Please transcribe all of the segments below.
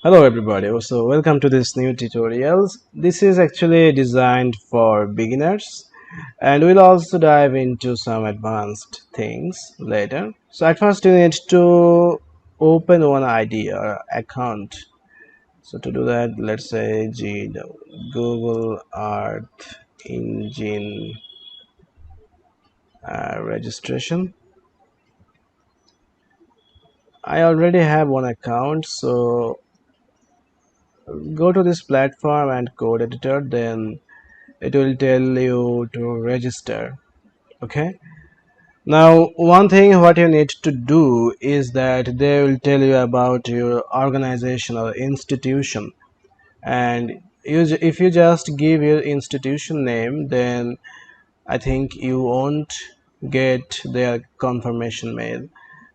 Hello everybody, so welcome to this new tutorial. This is actually designed for beginners and we'll also dive into some advanced things later. So at first you need to open one ID or account. So to do that, let's say Google Earth Engine registration. I already have one account, so go to this platform and code editor, then it will tell you to register. Okay, now one thing what you need to do is that they will tell you about your organization or institution, and if you just give your institution name, then I think you won't get their confirmation mail.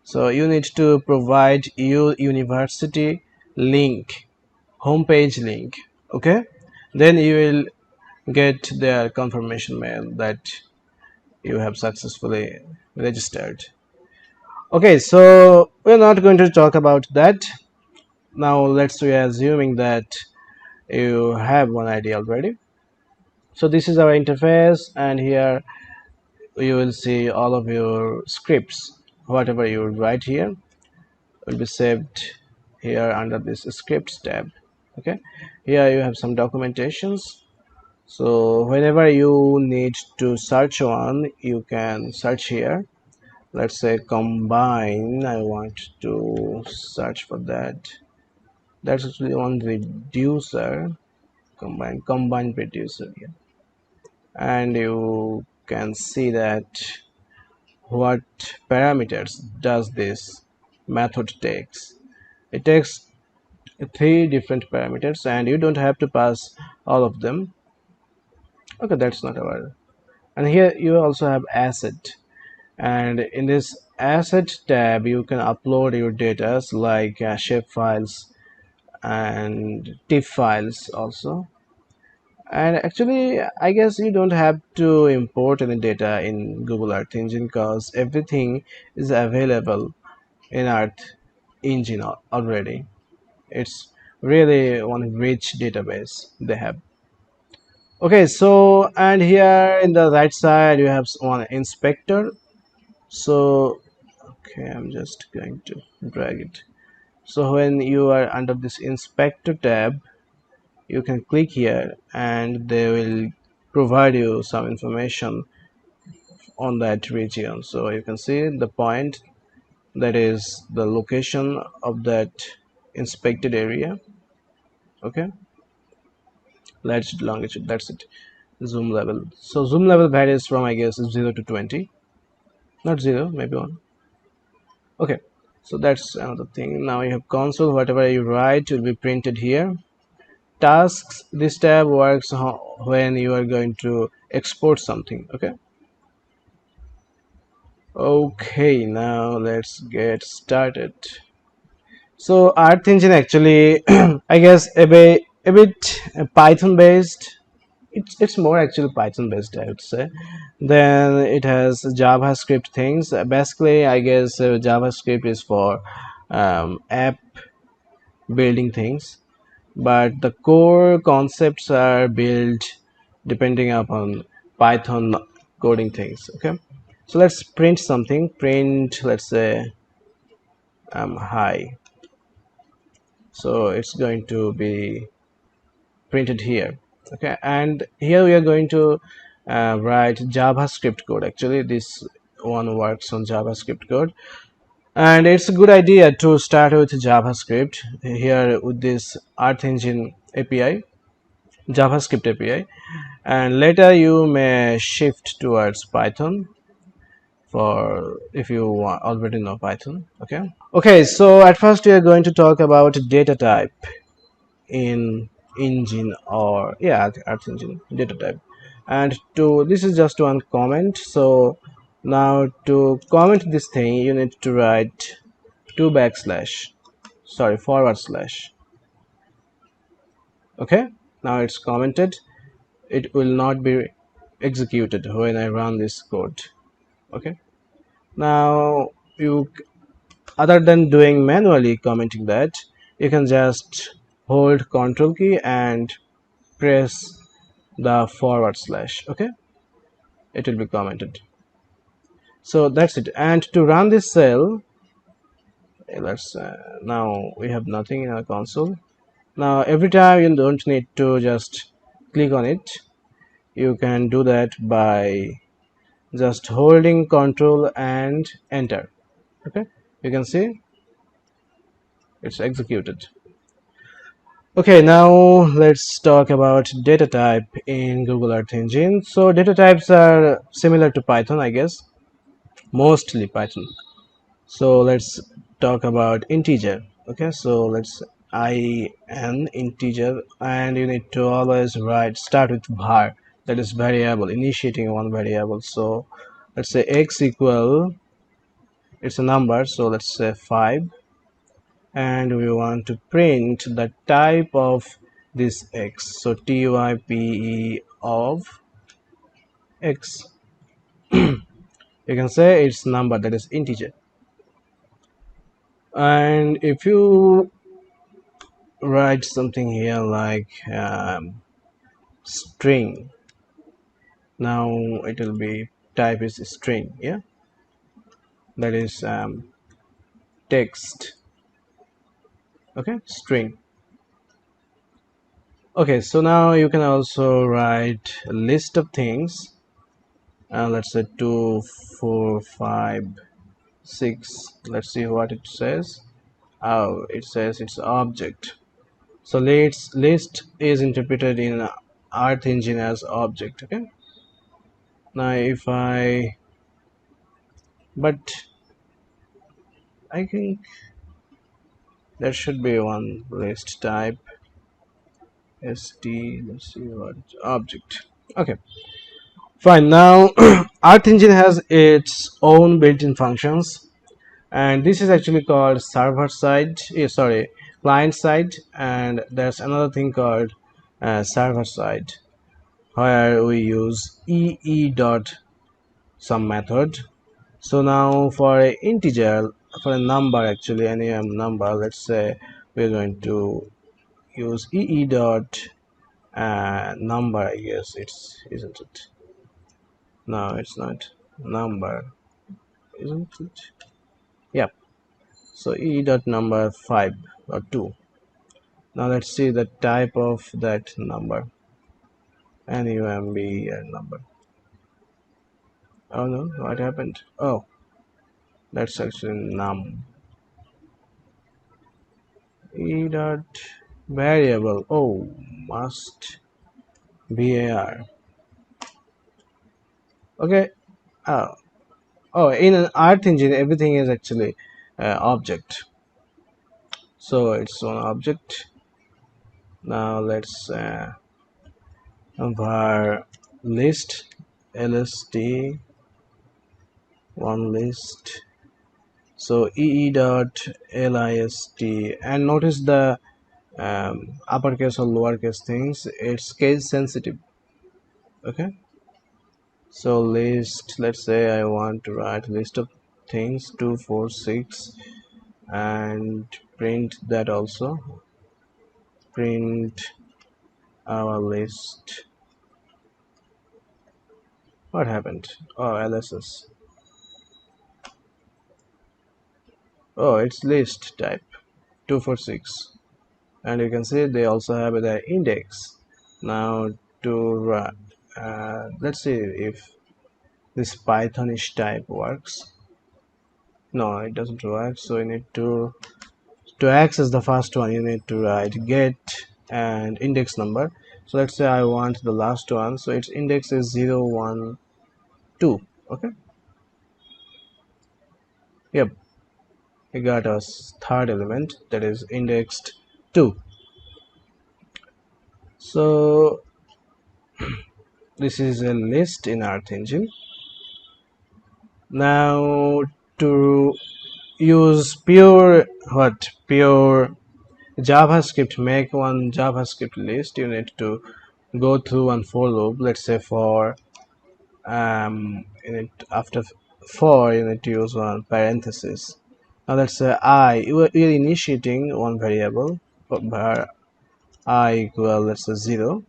So you need to provide your university link, homepage link. Okay, then you will get their confirmation mail that you have successfully registered. Okay, so we're not going to talk about that now. Let's be assuming that you have one ID already. So this is our interface, and here you will see all of your scripts. Whatever you write here will be saved here under this scripts tab. Okay, here you have some documentations. So whenever you need to search one, you can search here. Let's say combine, I want to search for that. That's actually one reducer, combine reducer here. And you can see that what parameters does this method takes. It takes three different parameters and you don't have to pass all of them. Okay, that's not our. And here you also have asset, and in this asset tab you can upload your data like shape files and TIFF files also. And actually I guess you don't have to import any data in Google Earth Engine because everything is available in Earth Engine already. It's really one rich database they have. Okay, so and here in the right side you have one inspector. So okay, I'm just going to drag it. So when you are under this inspector tab, you can click here and they will provide you some information on that region. So you can see the point, that is the location of that inspected area. Okay, latitude, longitude, that's it. Zoom level, so zoom level varies from I guess 0 to 20, not 0, maybe 1. Okay, so that's another thing. Now you have console, whatever you write will be printed here. Tasks, this tab works when you are going to export something. Okay, now let's get started. So Earth Engine actually I guess a bit Python based. It's more actually Python based, I would say. Then it has JavaScript things. Basically I guess JavaScript is for app building things, but the core concepts are built depending upon Python coding things. Okay, so let's print something. Print, let's say hi. So it's going to be printed here. Okay, and here we are going to write JavaScript code. Actually this one works on JavaScript code, and it's a good idea to start with JavaScript here with this Earth Engine API, JavaScript API, and later you may shift towards Python for if you already know Python. Okay, so at first we are going to talk about data type in engine, or yeah, Earth Engine data type. And to this is just one comment. So now to comment this thing you need to write two backslash, sorry, forward slash. Okay, now it's commented. It will not be executed when I run this code. Okay, now you, other than doing manually commenting that, you can just hold Control key and press the forward slash. Okay, it will be commented. So that's it. And to run this cell, let's now we have nothing in our console. Now every time you don't need to just click on it, you can do that by just holding Control and enter. Okay, you can see it's executed. Okay, now let's talk about data type in Google Earth Engine. So data types are similar to Python, I guess, mostly Python. So let's talk about integer. Okay, so let's in integer, and you need to always start with var, that is variable, initiating one variable. So let's say x equal, it's a number, so let's say 5, and we want to print the type of this x, so type of x. You can say it's number, that is integer. And if you write something here like string, now it will be type is string, yeah, that is text. Okay, string. Okay, so now you can also write a list of things, let's say 2 4 5 6. Let's see what it says. Oh, it says it's object. So list is interpreted in Earth Engine as object. Okay, now if I, but I think there should be one list type st. Let's see what object. Okay, fine. Now Earth Engine has its own built-in functions, and this is actually called server side, sorry, client side, and there's another thing called server side, where we use ee dot some method. So now for an integer, for a number, actually any number, let's say we're going to use ee dot number, I guess it's, isn't it? No, it's not number, isn't it? Yeah, so e dot number 5 or 2. Now let's see the type of that number, NUMB number. Oh no, what happened? Oh, that's actually num. E dot variable. Oh, must var. Okay. Oh, oh, in an Earth Engine, everything is actually object. So it's one object. Now let's var list lst one list. So ee dot list, and notice the uppercase or lowercase things, it's case sensitive. Okay, so list, let's say I want to write list of things 2 4 6, and print that also, print our list. What happened? Oh, lss. Oh, it's list type 246, and you can see they also have the index. Now to let's see if this Pythonish type works. No, it doesn't work. So you need to access the first one, you need to write get and index number. So let's say I want the last one, so its index is 0 1 2. Okay, yep, we got a third element, that is indexed 2. So this is a list in Earth Engine. Now to use pure JavaScript, make one JavaScript list, you need to go through one for loop. Let's say for you need, after for, you need to use one parenthesis. Now let's say I, you're initiating one variable where I equal, let's say 0.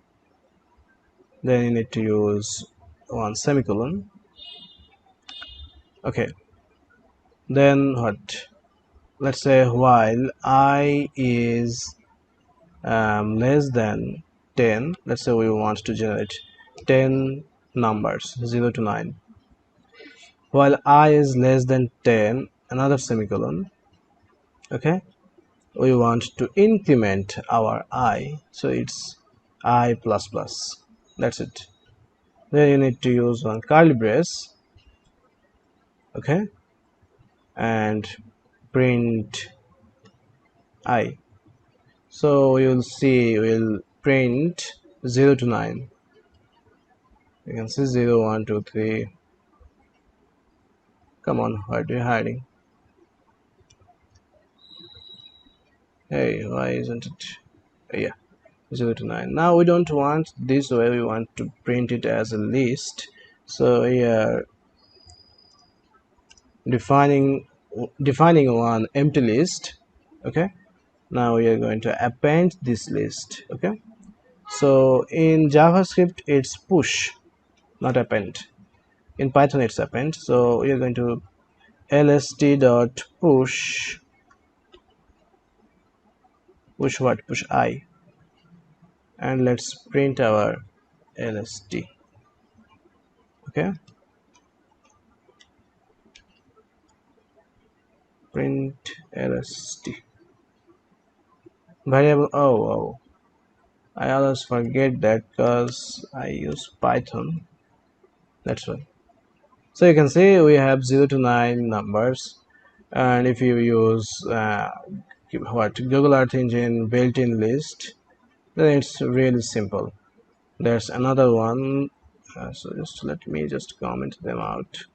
Then you need to use one semicolon. Okay, then what? Let's say while I is less than 10. Let's say we want to generate 10 numbers 0 to 9. While I is less than 10, another semicolon. Okay, we want to increment our I, so it's I plus plus. That's it. Then you need to use one curly brace. Okay, and print I. So you'll see we'll print 0 to 9. You can see 0, 1, 2, 3. Come on, what are you hiding? Hey, why isn't it? Yeah, 0 to 9. Now we don't want this way, we want to print it as a list. So we are defining one empty list. Okay, now we are going to append this list. Okay, so in JavaScript it's push, not append. In Python it's append. So we are going to lst dot push what? Push I, and let's print our lst. Okay, print lst variable. Oh, I always forget that because I use Python, that's why. So you can see we have 0 to 9 numbers, and if you use what Google Earth Engine built-in list, then it's really simple. There's another one, so just let me just comment them out.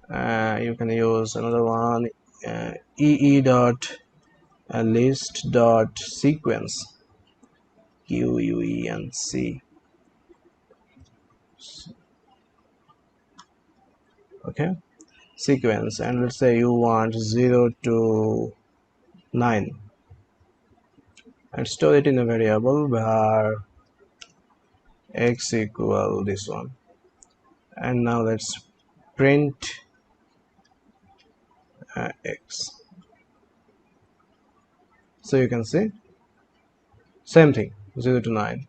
You can use another one, ee dot list dot sequence, QUENC. Okay, sequence, and let's say you want 0 to 9, and store it in a variable where x equal this one. And now let's print x. So you can see same thing, 0 to 9.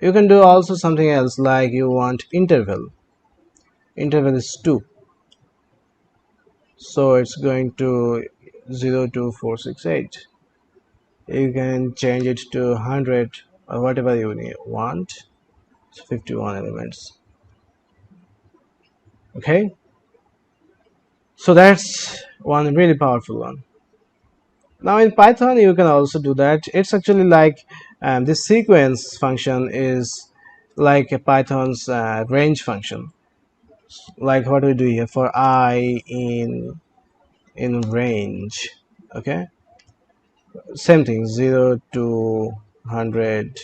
You can do also something else, like you want interval is 2, so it's going to 0 to 468. You can change it to 100 or whatever you want. It's 51 elements. Okay, so that's one really powerful one. Now in Python you can also do that. It's actually like this sequence function is like a Python's range function. Like what we do here for I in range. Okay, same thing, 0 to 100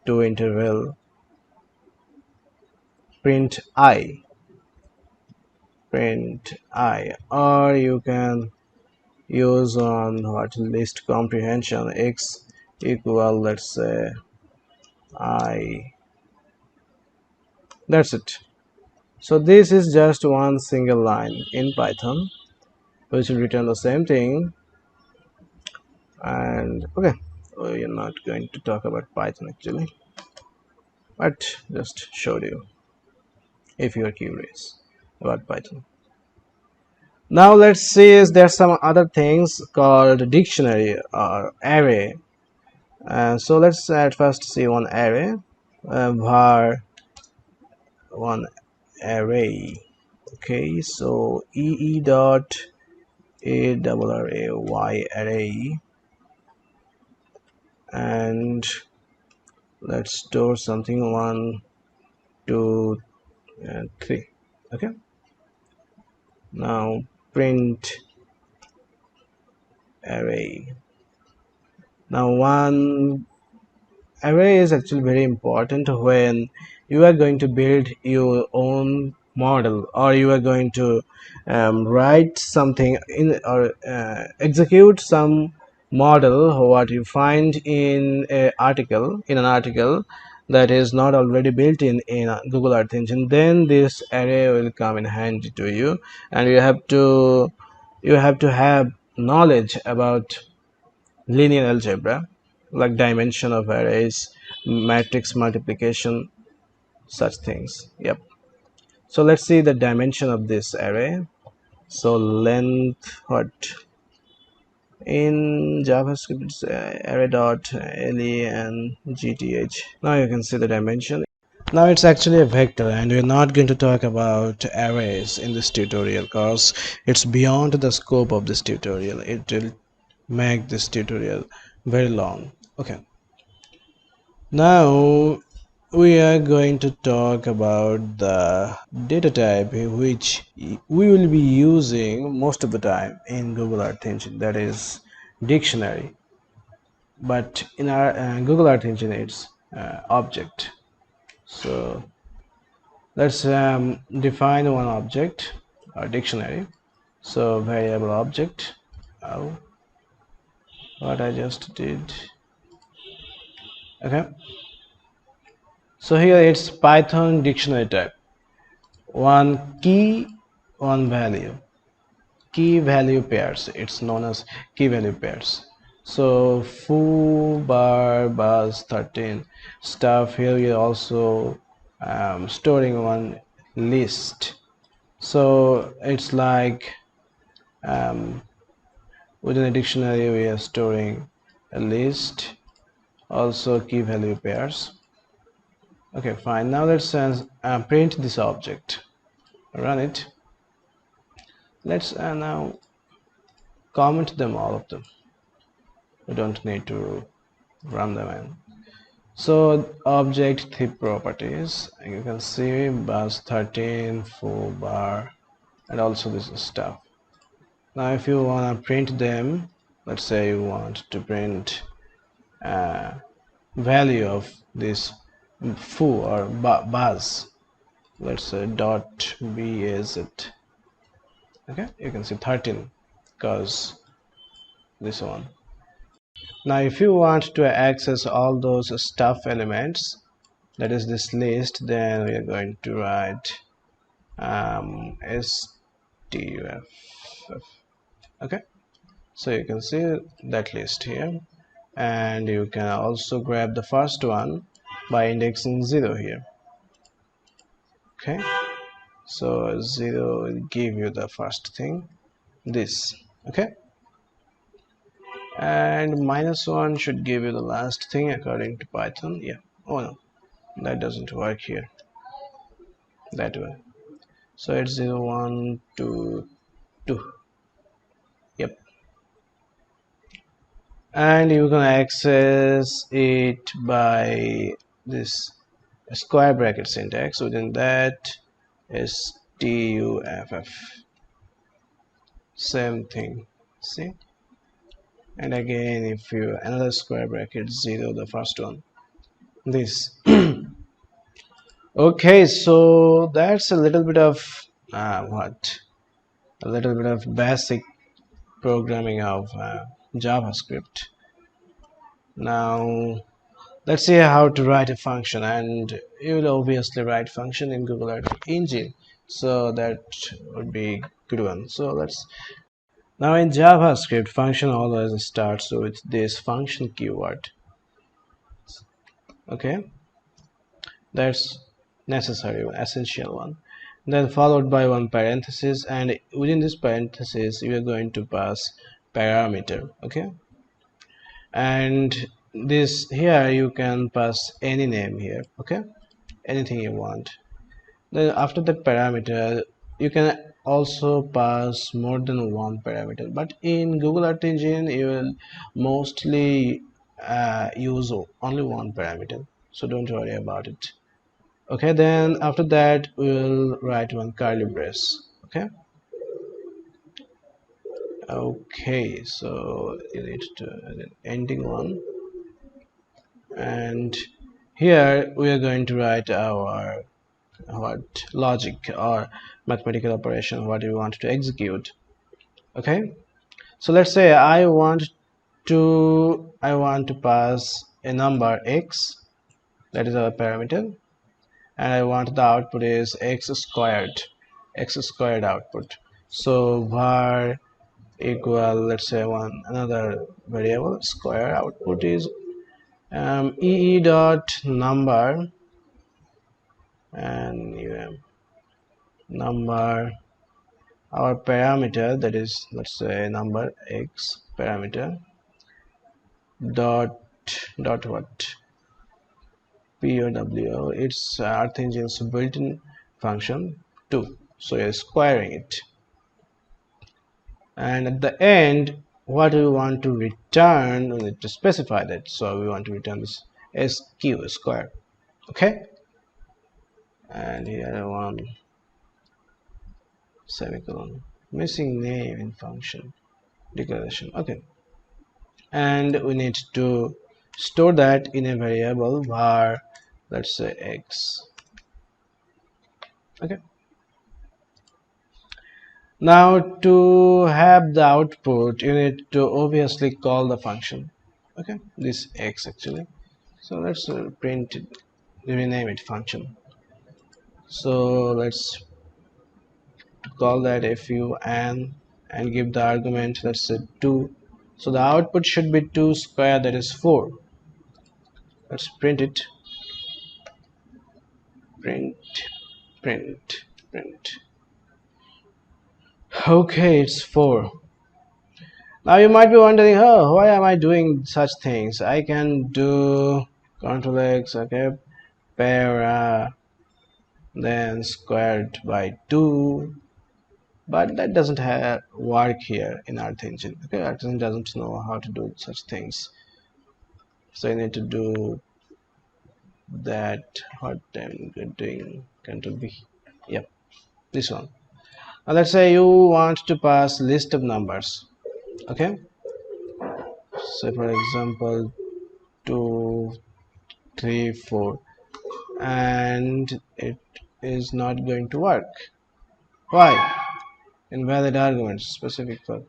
to interval, print I, or you can use on what list comprehension, x equal, let's say I. That's it. So this is just one single line in Python which will return the same thing. And okay, we're not going to talk about Python actually, but just showed you if you are curious about Python. Now let's see, is there some other things called dictionary or array. So let's at first see one array, var one array. Okay, so ee dot array array, and let's store something 1, 2, and 3. Okay, now print array. Now one array is actually very important when you are going to build your own model, or you are going to write something in, or execute some model what you find in an article that is not already built in Google Earth Engine, then this array will come in handy to you, and you have to have knowledge about linear algebra, like dimension of arrays, matrix multiplication, such things. Yep. So let's see the dimension of this array. So length, what in JavaScript it's array dot length. Now you can see the dimension. Now it's actually a vector, and we're not going to talk about arrays in this tutorial because it's beyond the scope of this tutorial. It will make this tutorial very long. Okay. Now we are going to talk about the data type which we will be using most of the time in Google Earth Engine, that is dictionary. But in our Google Earth Engine it's object. So let's define one object, or dictionary. So variable object. Oh, what I just did. Okay. So here it's Python dictionary type. One key, one value. Key value pairs. It's known as key value pairs. So foo, bar, buzz, 13 stuff. Here we are also storing one list. So it's like within a dictionary we are storing a list, also key value pairs. Okay, fine. Now let's print this object. Run it. Let's now comment them, all of them. We don't need to run them in. So object tip properties, you can see bus 13 full bar and also this stuff. Now if you want to print them, let's say you want to print value of this foo or buzz, let's say dot baz. Okay, you can see 13 because this one. Now if you want to access all those stuff elements, that is this list, then we are going to write stuf. Okay, so you can see that list here, and you can also grab the first one by indexing 0 here. Okay, so 0 will give you the first thing, this. Okay, and -1 should give you the last thing according to Python. Yeah. Oh no, that doesn't work here that way. So it's 0 1 2 2. Yep. And you can access it by this square bracket syntax. Within that is tuff, same thing. See, and again if you another square bracket 0, the first one, this. Okay, so that's a little bit of a little bit of basic programming of JavaScript. Now let's see how to write a function, and you will obviously write function in Google Earth Engine, so that would be good one. So let's now in JavaScript, function always starts with this function keyword. Okay, that's necessary, essential one. Then followed by one parenthesis, and within this parenthesis we are going to pass parameter. Okay, and this here you can pass any name here. Okay, anything you want. Then after that parameter you can also pass more than one parameter, but in Google Earth Engine you will mostly use only one parameter, so don't worry about it. Okay, then after that we'll write one curly brace. Okay, okay, so you need to ending one, and here we are going to write our what logic or mathematical operation what you want to execute. Okay, so let's say I want to pass a number x, that is our parameter, and I want the output is x squared output. So var equal, let's say, one another variable square output is ee dot number, and number, our parameter, that is, let's say, number x parameter dot what POW, it's Earth Engine's built-in function 2. So you're squaring it, and at the end, what we want to return, we need to specify that. So we want to return this SQ square. Okay, and here one semicolon, missing name in function declaration. Okay, and we need to store that in a variable var, let's say, x. Okay, now to have the output you need to obviously call the function. Okay, this x actually. So let's print it, rename it function. So let's call that fun and give the argument, let's say, 2. So the output should be 2 square, that is 4. Let's print it. Print, print, print. Okay, it's 4. Now you might be wondering, oh, why am I doing such things? I can do Ctrl X, okay, para, then squared by 2, but that doesn't work here in Earth Engine. Okay, Earth Engine doesn't know how to do such things, so you need to do that. What I'm doing, Ctrl B. Yep, this one. Now let's say you want to pass list of numbers. Okay, so for example 2, 3, 4, and it is not going to work. Why? Invalid arguments specific for,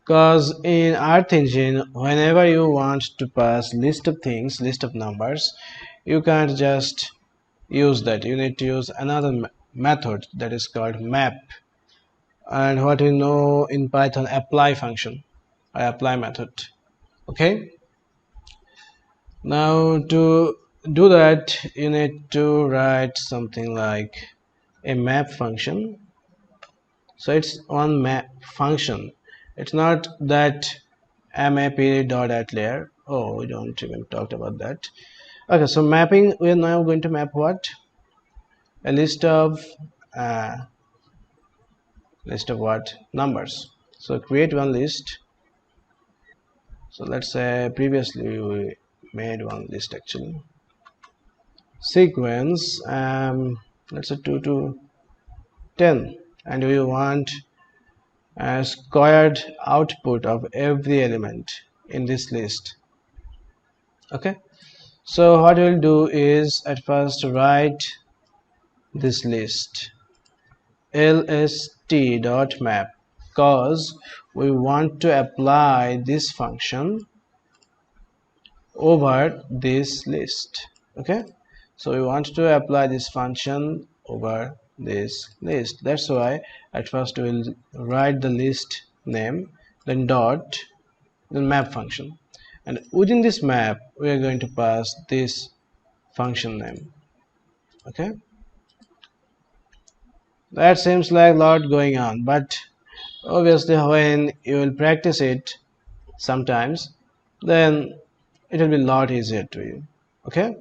because in Earth Engine, whenever you want to pass list of things, list of numbers, you can't just use that. You need to use another method that is called map, and what we know in Python, apply function or apply method. Okay, now to do that you need to write something like a map function. So it's one map function, it's not that map dot at layer. Oh, we don't even talk about that. Okay, so mapping, we are now going to map what? A uh, list of what? Numbers. So create one list. So let's say previously we made one list actually. Sequence, let's say 2 to 10, and we want a squared output of every element in this list. Okay, so what we'll do is at first write this list lst.map, because we want to apply this function over this list. Okay, so we want to apply this function over this list. That's why at first we'll write the list name, then dot, then map function, and within this map we are going to pass this function name. Okay, that seems like a lot going on, but obviously when you will practice it sometimes, then it will be a lot easier to you. Okay,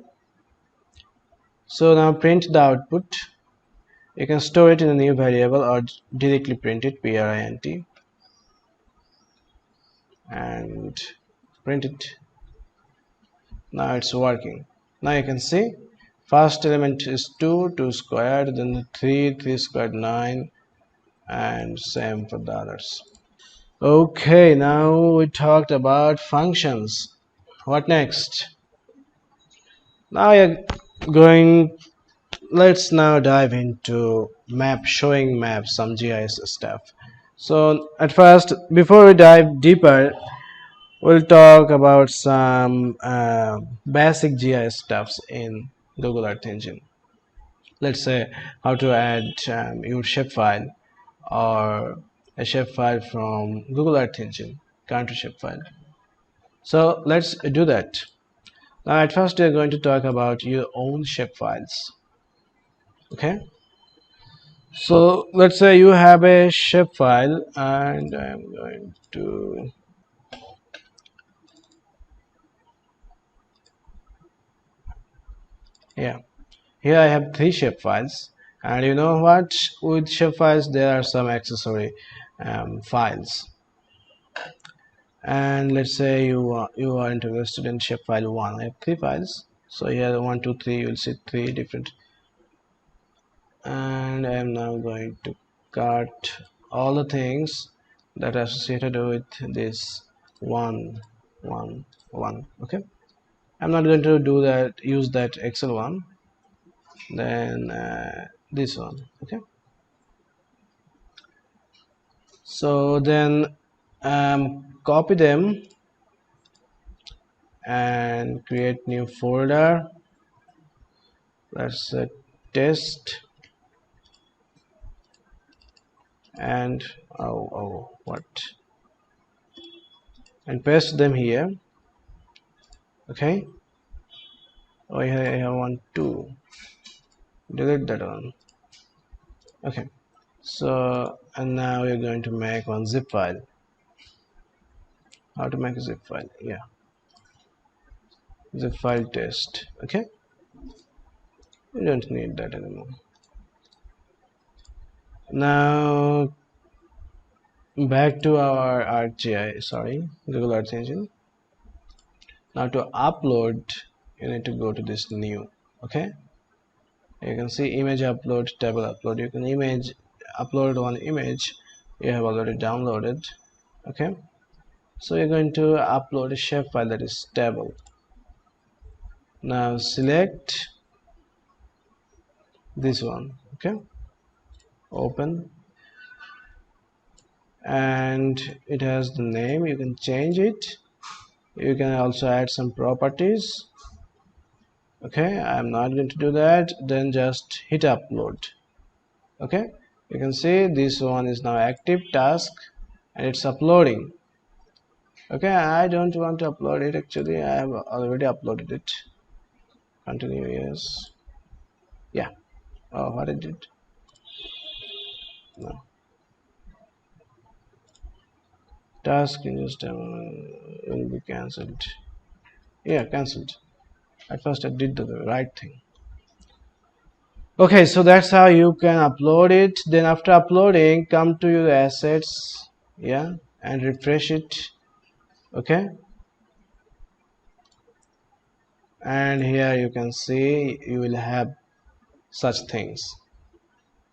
so now print the output. You can store it in a new variable or directly print it, print, and print it. Now it's working. Now you can see first element is 2, 2 squared, then 3, 3 squared, 9, and same for the others. Okay, now we talked about functions. What next? Now you're going let's now dive into showing maps, some GIS stuff. So at first, before we dive deeper, we'll talk about some basic GIS stuffs in Google Earth Engine. Let's say how to add your shapefile or a shapefile from Google Earth Engine, country shapefile. So let's do that. Now at first we are going to talk about your own shapefiles. Okay. So let's say you have a shapefile, and I'm going to, yeah, here I have three shapefiles, and you know what, with shapefiles there are some accessory files. And let's say you are interested in shapefile 1. I have three files, so here 1 2 3, you will see three different, and I am now going to cut all the things that are associated with this one. Okay, I'm not going to do that, use that Excel one. Then this one. Okay, so then copy them and create new folder. Let's say test, and what, and paste them here. Okay, I have one two, delete that one. Okay, so and now we're going to make one zip file. How to make a zip file? Yeah, zip file test. Okay, we don't need that anymore. Now back to our ArcGIS, sorry, Google Earth Engine. Now to upload, you need to go to this new. Okay, you can see image upload, table upload. You can image upload one image you have already downloaded. Okay, so you're going to upload a shapefile, that is table. Now select this one. Okay, open, and it has the name. You can change it. You can also add some properties. Okay, I'm not going to do that. Then just hit upload. Okay, you can see this one is now active task and it's uploading. Okay, I don't want to upload it, actually I have already uploaded it. Continue. Yes. Yeah. Oh, what I did? No. Task in just will be cancelled. Yeah, cancelled. At first I did the right thing. Okay, so that's how you can upload it. Then after uploading, come to your assets, yeah, and refresh it. Okay, and here you can see you will have such things.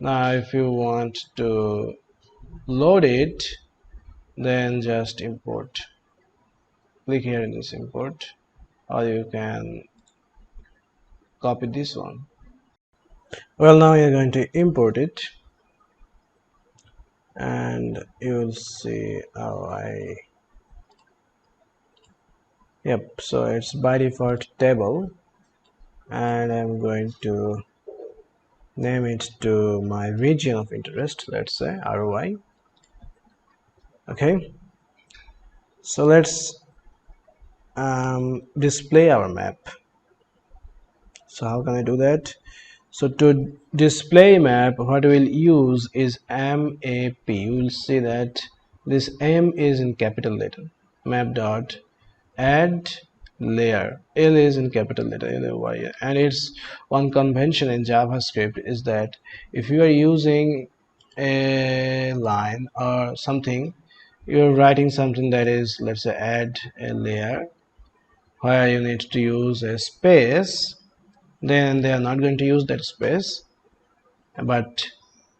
Now if you want to load it, then just import. Click here in this import, or you can copy this one. Well, now you're going to import it, and you'll see how yep, so it's by default table, and I'm going to name it to my region of interest, let's say ROI. Okay, so let's display our map. So how can I do that? So to display map, what we'll use is map. You will see that this M is in capital letter. Map dot add layer. L is in capital letter, L-A-Y. And it's one convention in JavaScript is that if you are using a line or something, you're writing something that is, let's say, add a layer, where you need to use a space, then they are not going to use that space, but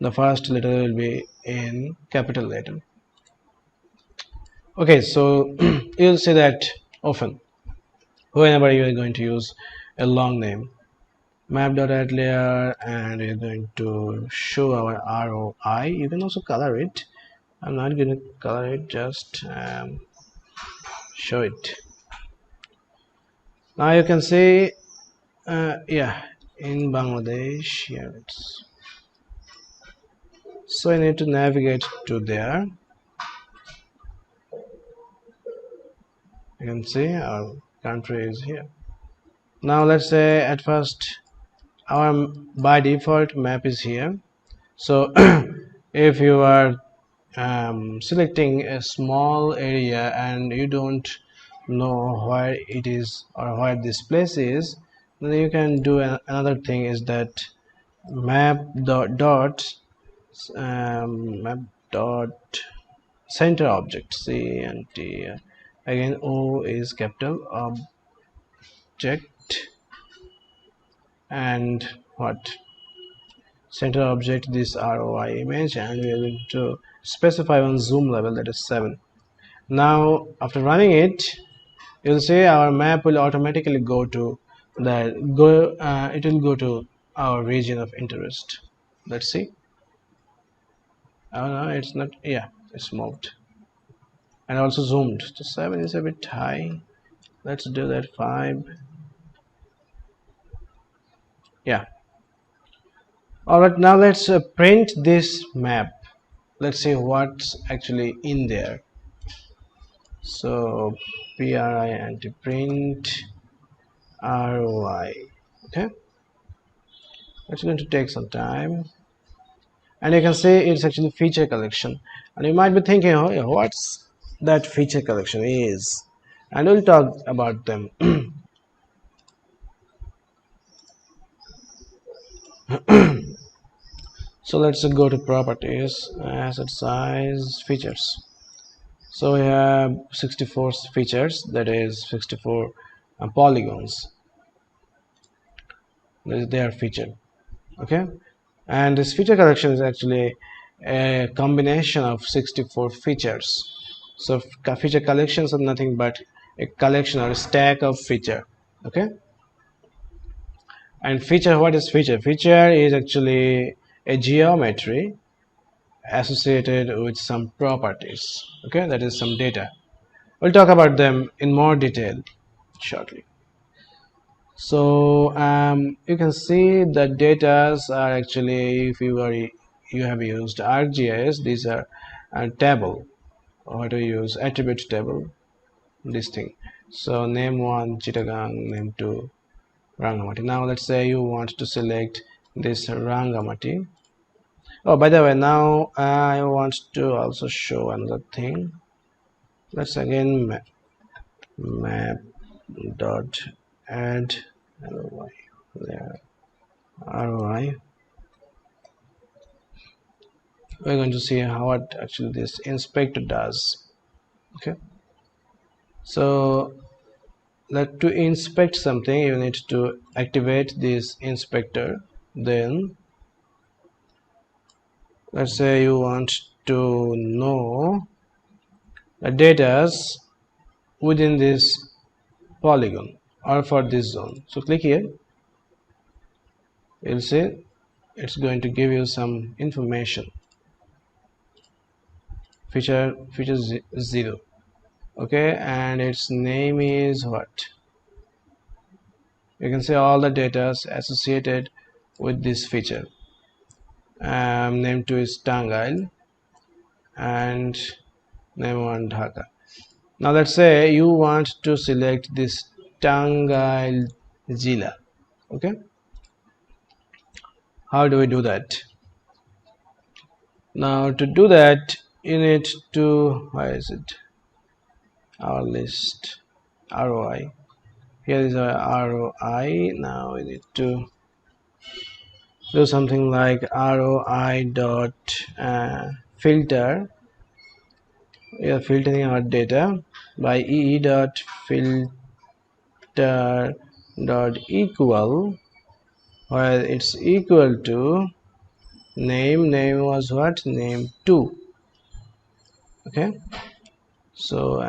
the first letter will be in capital letter. Okay, so you'll see that often whenever you are going to use a long name. map.add layer, and we're going to show our ROI. You can also color it. I'm not going to color it, just show it. Now you can see, yeah, in Bangladesh, here it's. So I need to navigate to there. You can see our country is here. Now let's say at first our by default map is here. So if you are selecting a small area and you don't know where it is or where this place is, then you can do another thing, is that map map dot center object, C and T, again O is capital object, and what center object this ROI image, and we are going to specify one zoom level, that is 7. Now after running it, you'll see our map will automatically go to it will go to our region of interest. Let's see. Oh no, it's not. Yeah, it's moved and also zoomed. So 7 is a bit high. Let's do that 5. Yeah. All right, now let's print this map. Let's see what's actually in there. So pri anti print ROI. Okay, it's going to take some time, and you can see it's actually feature collection. And you might be thinking, oh, yeah, what's that feature collection is, and we'll talk about them. So let's go to properties, asset size, features. So we have 64 features, that is 64 polygons. They are featured. Okay, and this feature collection is actually a combination of 64 features. So feature collections are nothing but a collection or a stack of feature. Okay, and feature, what is feature? Feature is actually a geometry associated with some properties. Okay, that is some data. We'll talk about them in more detail shortly. So you can see the data are actually, if you have used ArcGIS, these are a table, or to use attribute table, this thing. So name 1 Chittagong, name 2 Rangamati. Now let's say you want to select this Rangamati. Oh, by the way, now I want to also show another thing. Let's again map dot add ROI there, ROI. We're going to see how what actually this inspector does. Okay, so to inspect something, you need to activate this inspector. Then let's say you want to know the data within this polygon or for this zone. So click here. You'll see it's going to give you some information. Feature 0. Okay, and its name is what? You can see all the data associated with this feature. Name 2 is Tangail and name 1 Dhaka. Now let's say you want to select this Tangail Zilla. Okay, how do we do that? Now to do that, you need to, where is it, our list, ROI. Here is our ROI. Now we need to do something like ROI dot filter. We are filtering our data by EE dot filter dot equal, where it's equal to name was what, name 2. Okay, so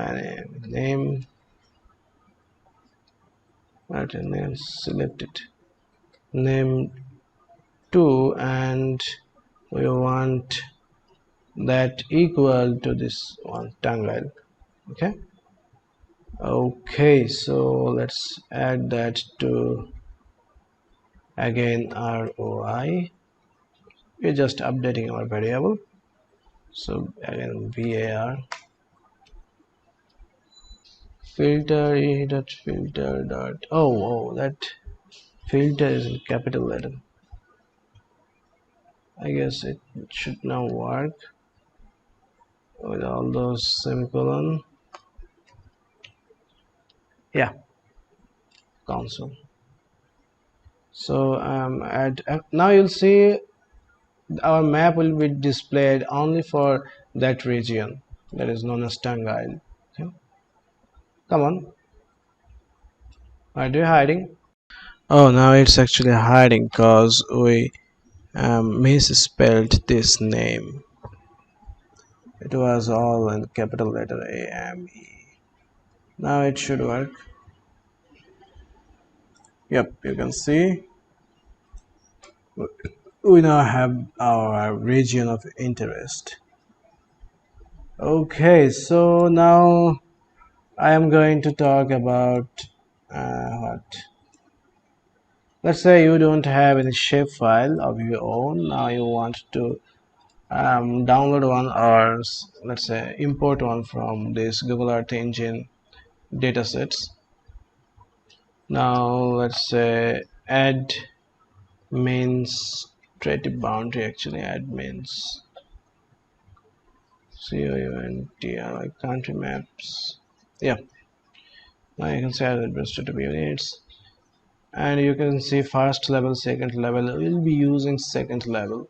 name, what name, select it. name 2, and we want that equal to this one tangle. Okay, so let's add that to again ROI. We're just updating our variable. So again var filter e dot filter dot that filter is in capital letter. I guess it should now work with all those semicolon. Yeah, console. So now you'll see our map will be displayed only for that region that is known as Tangail. Okay. Come on, why are you hiding? Oh, now it's actually hiding because we misspelled this name. It was all in capital letter AME. Now it should work. Yep, you can see we now have our region of interest. Okay, so now I am going to talk about what. Let's say you don't have any shapefile of your own. Now you want to download one, or let's say import one from this Google Earth Engine datasets. Now let's say add administrative boundary, actually admins COUNTR, like country maps. Yeah, now you can say administrative units, and you can see first level, second level. We'll be using second level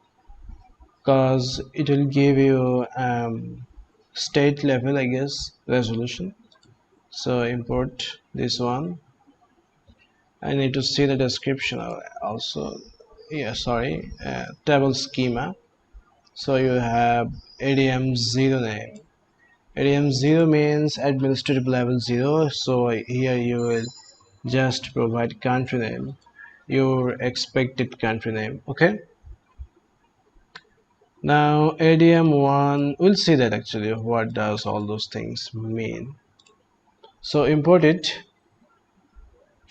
because it will give you state level, I guess, resolution. So import this one. I need to see the description also. Yeah, sorry, table schema. So you have ADM 0 name. ADM 0 means administrative level 0. So here you will just provide country name, your expected country name. Okay. Now ADM1, we'll see that actually what does all those things mean. So import it.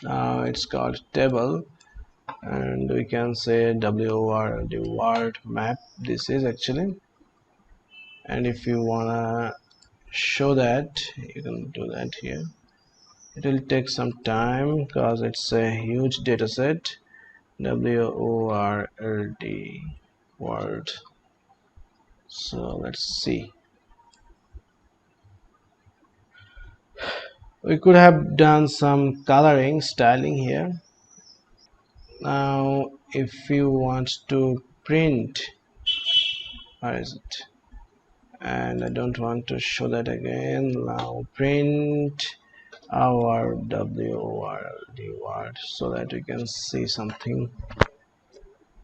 It's called table, and we can say WOR, the word map. This is actually, and if you wanna show that, you can do that here. It will take some time because it's a huge data set. WORD word. So let's see. We could have done some coloring styling here. Now if you want to print, where is it, and I don't want to show that again. Now print our WORD word so that we can see something,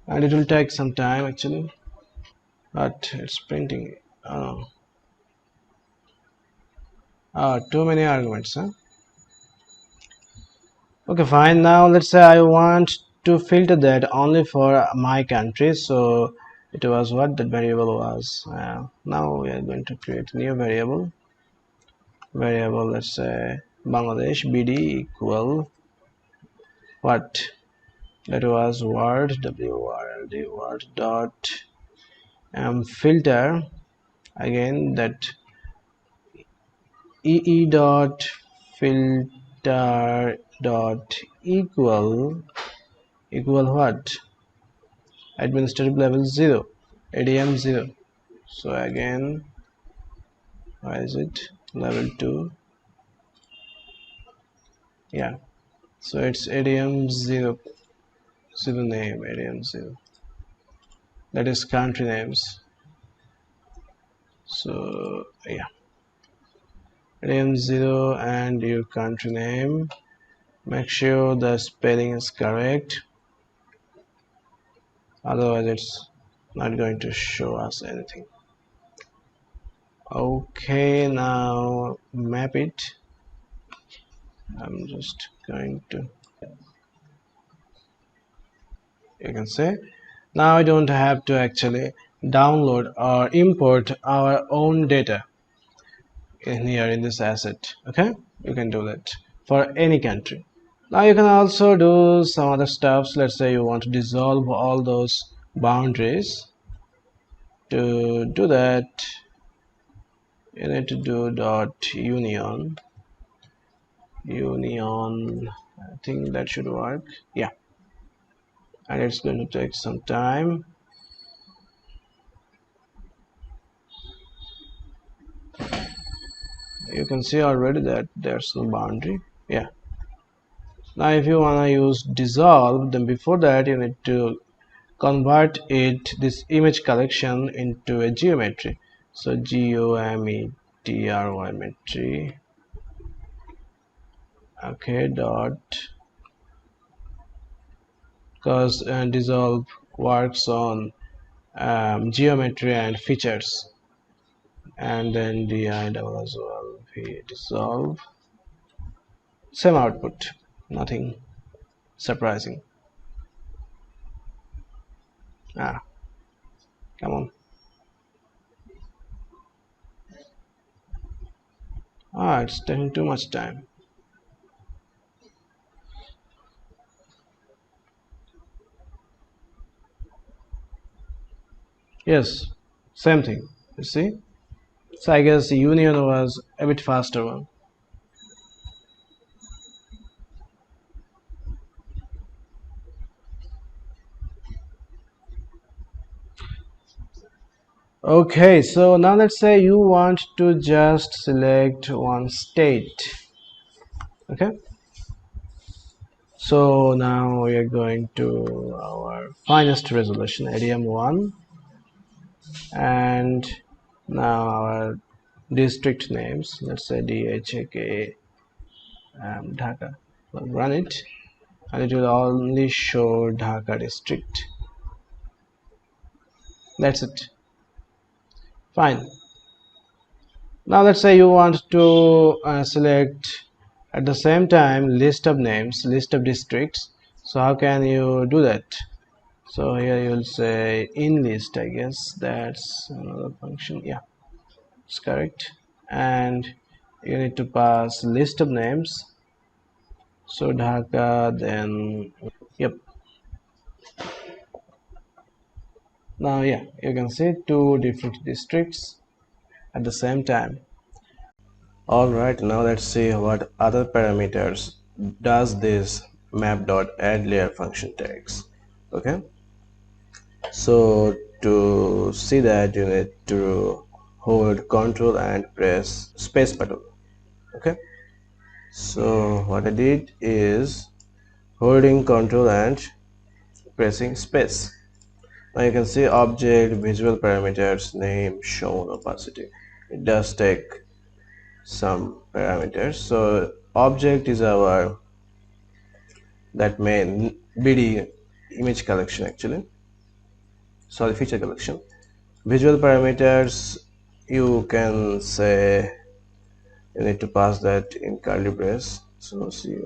and it will take some time actually, but it's printing. Too many arguments, huh? Okay, fine. Now let's say I want to filter that only for my country. So it was what that variable was. Now we are going to create a new variable. Let's say Bangladesh BD equal what, that was word WORD word dot filter, again that ee dot filter dot equal what, administrative level 0, ADM 0. So again, why is it level 2? Yeah, so it's ADM 0, 0 name, ADM 0, that is country names. So yeah, ADM 0 and your country name. Make sure the spelling is correct, otherwise it's not going to show us anything. Okay, now map it. I'm just going to you can say. Now I don't have to actually download or import our own data in here in this asset. Okay, you can do that for any country. Now you can also do some other stuffs. Let's say you want to dissolve all those boundaries. To do that, you need to do dot union. I think that should work. Yeah, and it's going to take some time. You can see already that there's no boundary. Yeah. Now if you want to use dissolve, then before that you need to convert this image collection into a geometry. So geometry. Okay, dot, because dissolve works on geometry and features, and then di double as well. We dissolve, same output, nothing surprising. Ah, come on. Ah, it's taking too much time. Yes, same thing. You see? So I guess the union was a bit faster one. Okay, so now let's say you want to just select one state. Okay, so now we are going to our finest resolution, ADM1, and now our district names. Let's say DHK Dhaka. We'll run it, and it will only show Dhaka district. That's it. Fine. Now let's say you want to select at the same time list of names, list of districts. So how can you do that? So here you will say in list. I guess that's another function. Yeah, it's correct. And you need to pass list of names. So Dhaka, then yep. Now yeah, you can see two different districts at the same time. Alright, now let's see what other parameters does this map.addLayer function takes. Okay, so to see that you need to hold Ctrl and press space button. Okay, so what I did is holding Ctrl and pressing space. Now you can see object, visual parameters, name, shown, opacity. It does take some parameters. So object is our that main BD image collection, actually, sorry, feature collection. Visual parameters, you can say you need to pass that in curly brace. So see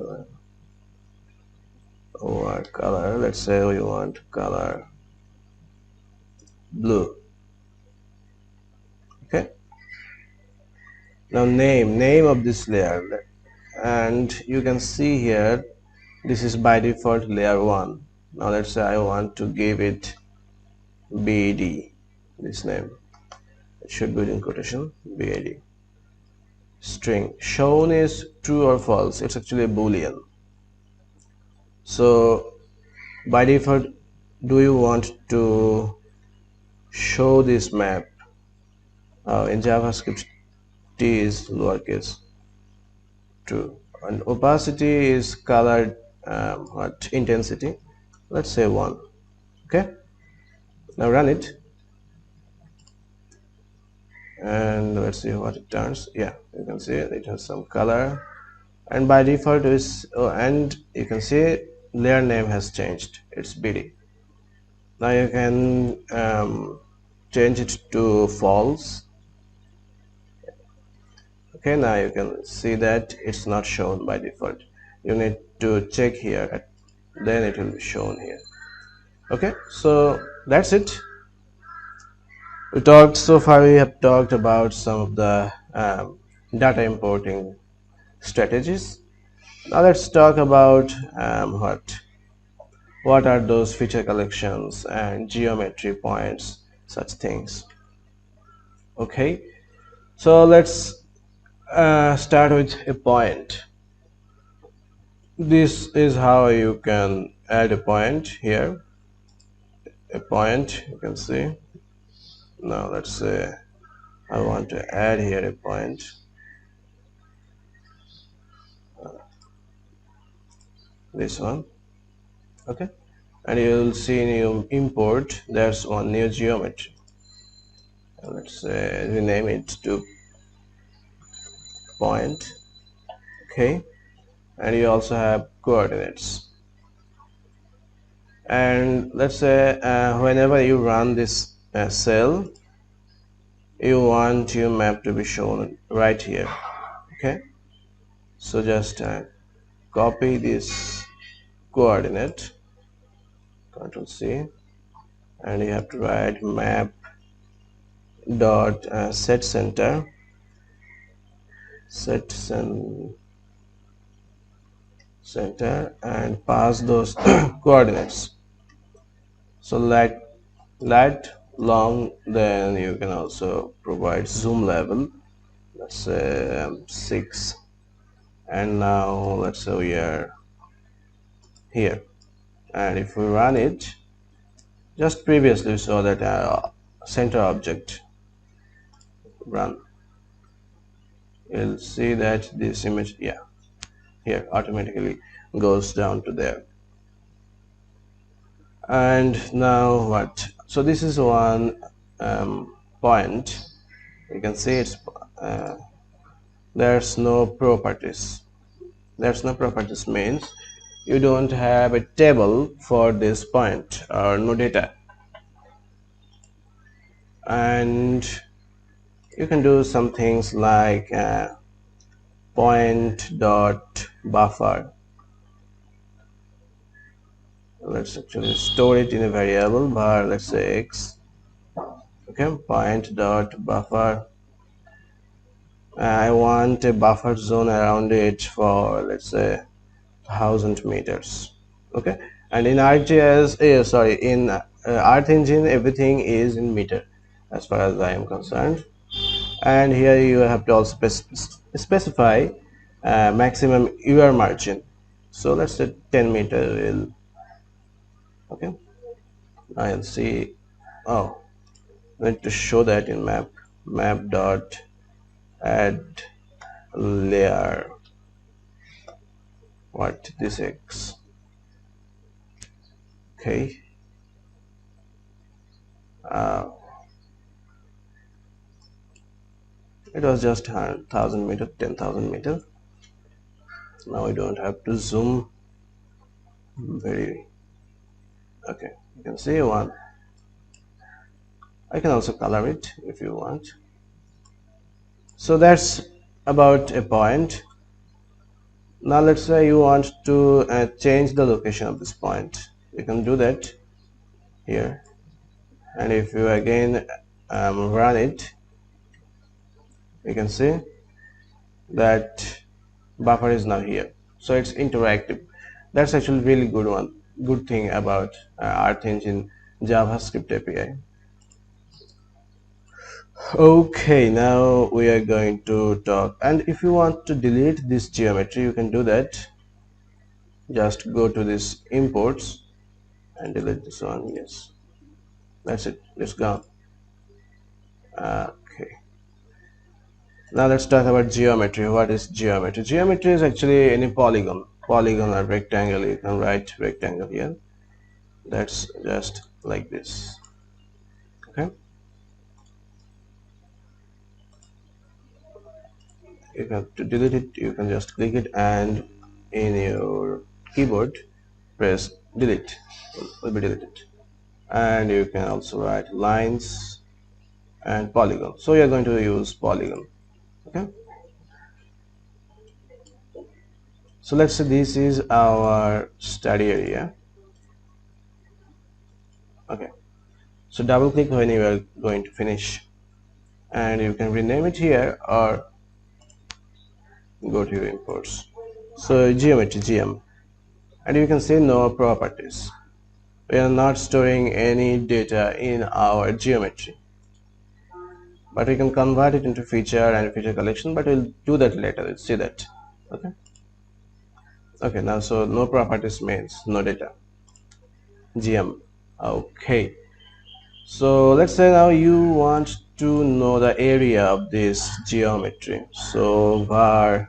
or color, let's say you want color blue. Okay, now name of this layer, and you can see here this is by default layer 1. Now let's say I want to give it BD, this name. It should be in quotation, BAD. String shown is true or false. It's actually a boolean. So by default, do you want to show this map in JavaScript? T is lowercase, true, and opacity is colored what intensity, let's say 1. Okay, now run it and let's see what it turns. Yeah, you can see it has some color, and by default is and you can see layer name has changed, it's BD. Now you can change it to false. Okay, now you can see that it's not shown by default. You need to check here, then it will be shown here. Okay, so that's it. We have talked about some of the data importing strategies. Now let's talk about what are those feature collections and geometry points, such things. Okay, so let's start with a point. This is how you can add a point here. A point, you can see. Now let's say I want to add here a point. This one. Okay, and you'll see in your import there's one new geometry. Let's say rename it to point. Okay, and you also have coordinates. And let's say whenever you run this cell, you want your map to be shown right here. Okay, so just copy this coordinate, Control C, and you have to write map dot set center, set center, and pass those coordinates. So light long, then you can also provide zoom level. Let's say 6, and now let's say we are here, and if we run it, just previously we saw that center object run, you'll see that this image, yeah, here automatically goes down to there. And now what, so this is one point. You can see it's uh, there's no properties. There's no properties means you don't have a table for this point or no data. And you can do some things like point dot buffer. Let's actually store it in a variable var, let's say x. Okay, point dot buffer. I want a buffer zone around it for, let's say, 1000 meters. Okay, and in ArcGIS, sorry, in Earth Engine, everything is in meter as far as I am concerned. And here you have to also specify maximum UR margin. So let's say 10 meter will, okay, I'll see. Oh, I need to show that in map dot add layer, what this x. Okay, uh, it was just 1000 meter, 10,000 meter. Now we don't have to zoom very. Okay, you can see one. I can also color it if you want. So that's about a point. Now let's say you want to change the location of this point. You can do that here, and if you again run it, you can see that buffer is now here. So it's interactive. That's actually really good thing about Earth Engine JavaScript API. Okay, now we are going to talk, and if you want to delete this geometry, you can do that. Just go to this imports and delete this one. Yes, that's it, it's gone. Okay, now let's talk about geometry. What is geometry? Geometry is actually any polygon or rectangle. You can write rectangle here. That's just like this. Okay, you have to delete it, you can just click it, and in your keyboard press delete, it will be deleted. And you can also write lines and polygon, so you are going to use polygon. Okay, so let's say this is our study area. Okay, so double click when you are going to finish, and you can rename it here or go to your imports. So geometry GM, and you can see no properties. We are not storing any data in our geometry, but we can convert it into feature and feature collection, but we'll do that later. Let's see that. Okay, okay, now so no properties means no data. GM. Okay, so let's say now you want to know the area of this geometry. So var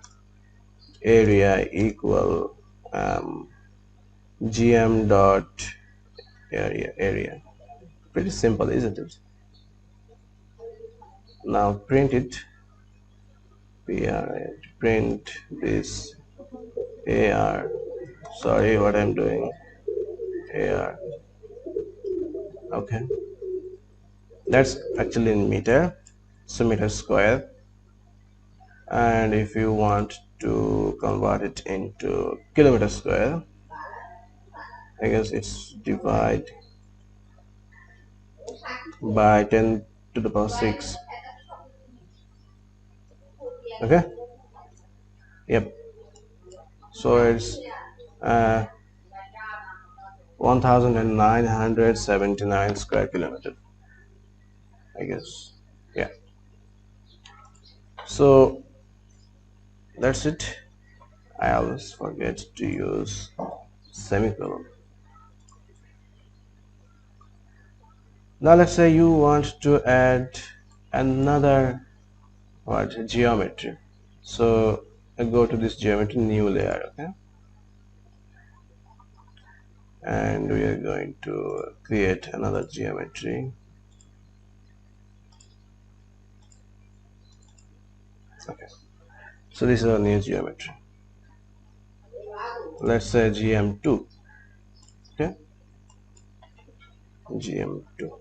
area equal gm dot area. Pretty simple, isn't it? Now print it. Print this AR. Sorry, what I'm doing. AR. Okay, that's actually in meter, so meter square. And if you want to convert it into kilometer square, I guess it's divide by 10 to the power 6. Okay, yep, so it's uh, 1979 square kilometer, I guess. Yeah, so that's it. I always forget to use semicolon. Now let's say you want to add another geometry. So I go to this geometry, new layer. Okay, and we are going to create another geometry. Okay, so this is a new geometry. Let's say GM2. Okay, GM2.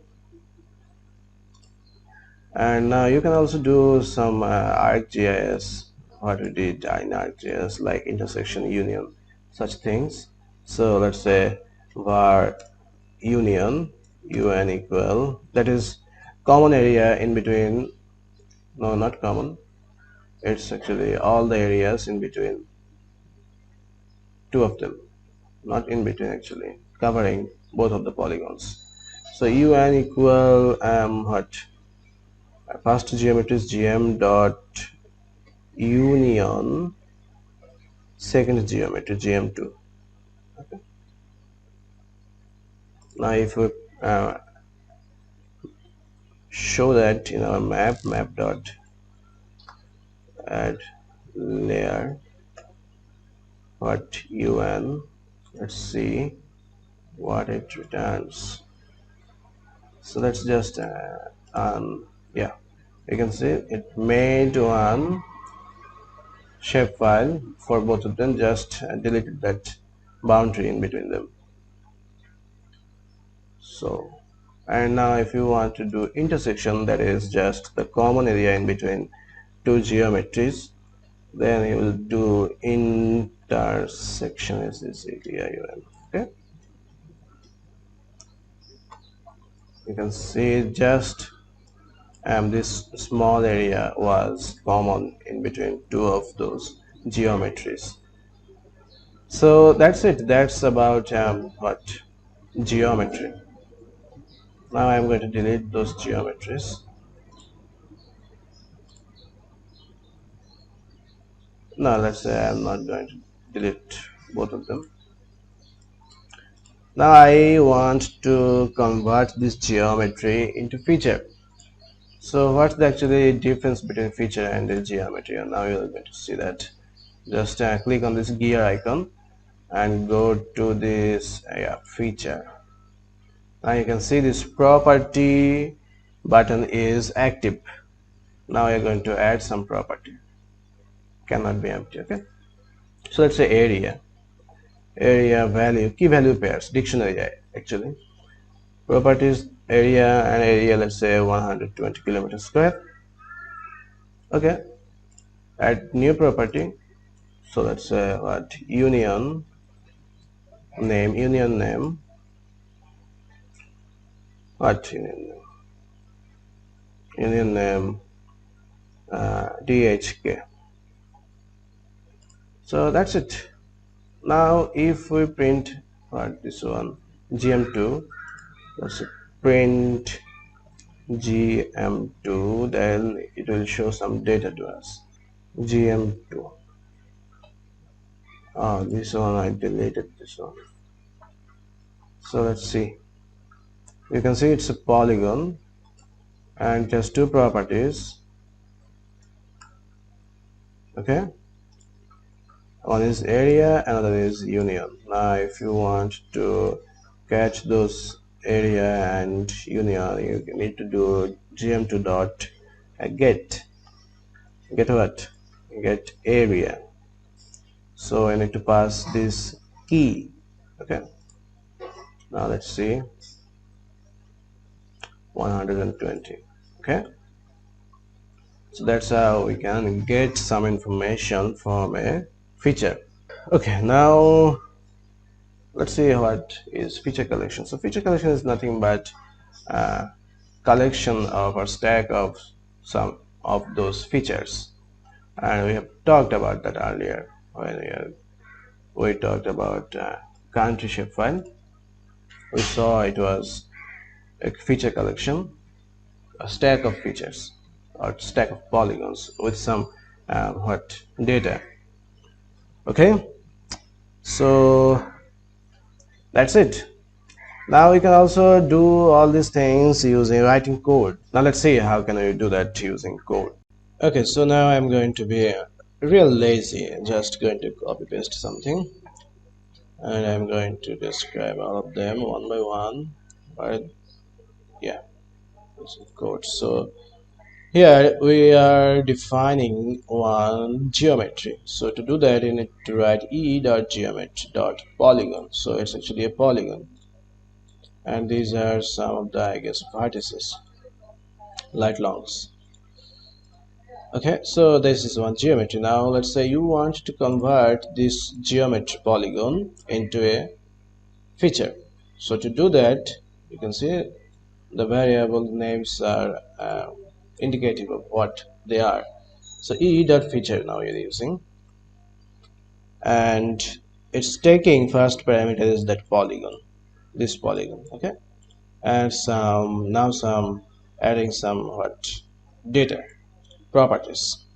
And now you can also do some ArcGIS, what we did in ArcGIS, like intersection, union, such things. So let's say var union un equal, that is common area in between. No, not common, it's actually all the areas in between two of them, not in between, actually covering both of the polygons. So un equal what, first geometry is gm dot union, second geometry gm2. Okay. Now if we show that in our map dot add layer, what un, let's see what it returns. So that's just yeah, you can see it made one shapefile for both of them, just deleted that boundary in between them. So, and now if you want to do intersection, that is just the common area in between two geometries, then you will do intersection is this area un. Okay, you can see just this small area was common in between two of those geometries. So that's it. That's about what geometry. Now I'm going to delete those geometries. Now let's say I'm not going to delete both of them. Now I want to convert this geometry into feature. So what's the actually difference between feature and the geometry? And now you're going to see that. Just click on this gear icon and go to this feature. Now you can see this property button is active. Now you're going to add some property, cannot be empty. Okay, so let's say area value, key value pairs, dictionary actually, properties, area and area, let's say 120 kilometers square. Okay, add new property. So let's say what, union name what union name DHK. So that's it. Now if we print what this one GM2, let's print GM2, then it will show some data to us. GM2. Oh, this one I deleted this one. So let's see. You can see it's a polygon and just two properties. Okay, one is area, another is union. Now if you want to catch those area and union, you need to do gm2 dot get what, get area. So I need to pass this key. Okay, now let's see, 120. Okay, so that's how we can get some information from a feature. Okay, now let's see what is feature collection. So feature collection is nothing but a collection of or stack of some of those features, and we have talked about that earlier when we talked about country shapefile. We saw it was a feature collection, a stack of features or stack of polygons with some what data. Okay, so that's it. Now we can also do all these things using writing code. Now let's see how can we do that using code. Okay, so now I'm going to be real lazy, just going to copy paste something, and I'm going to describe all of them one by one. Right? Yeah, using code. So here we are defining one geometry. So to do that, you need to write e.geometry.polygon. So it's actually a polygon, and these are some of the, I guess, vertices, light longs. Okay, so this is one geometry. Now let's say you want to convert this geometry polygon into a feature. So to do that, you can see the variable names are indicative of what they are. So e.feature now you're using, and it's taking first parameter is that polygon, this polygon. Okay, and some adding some what data properties,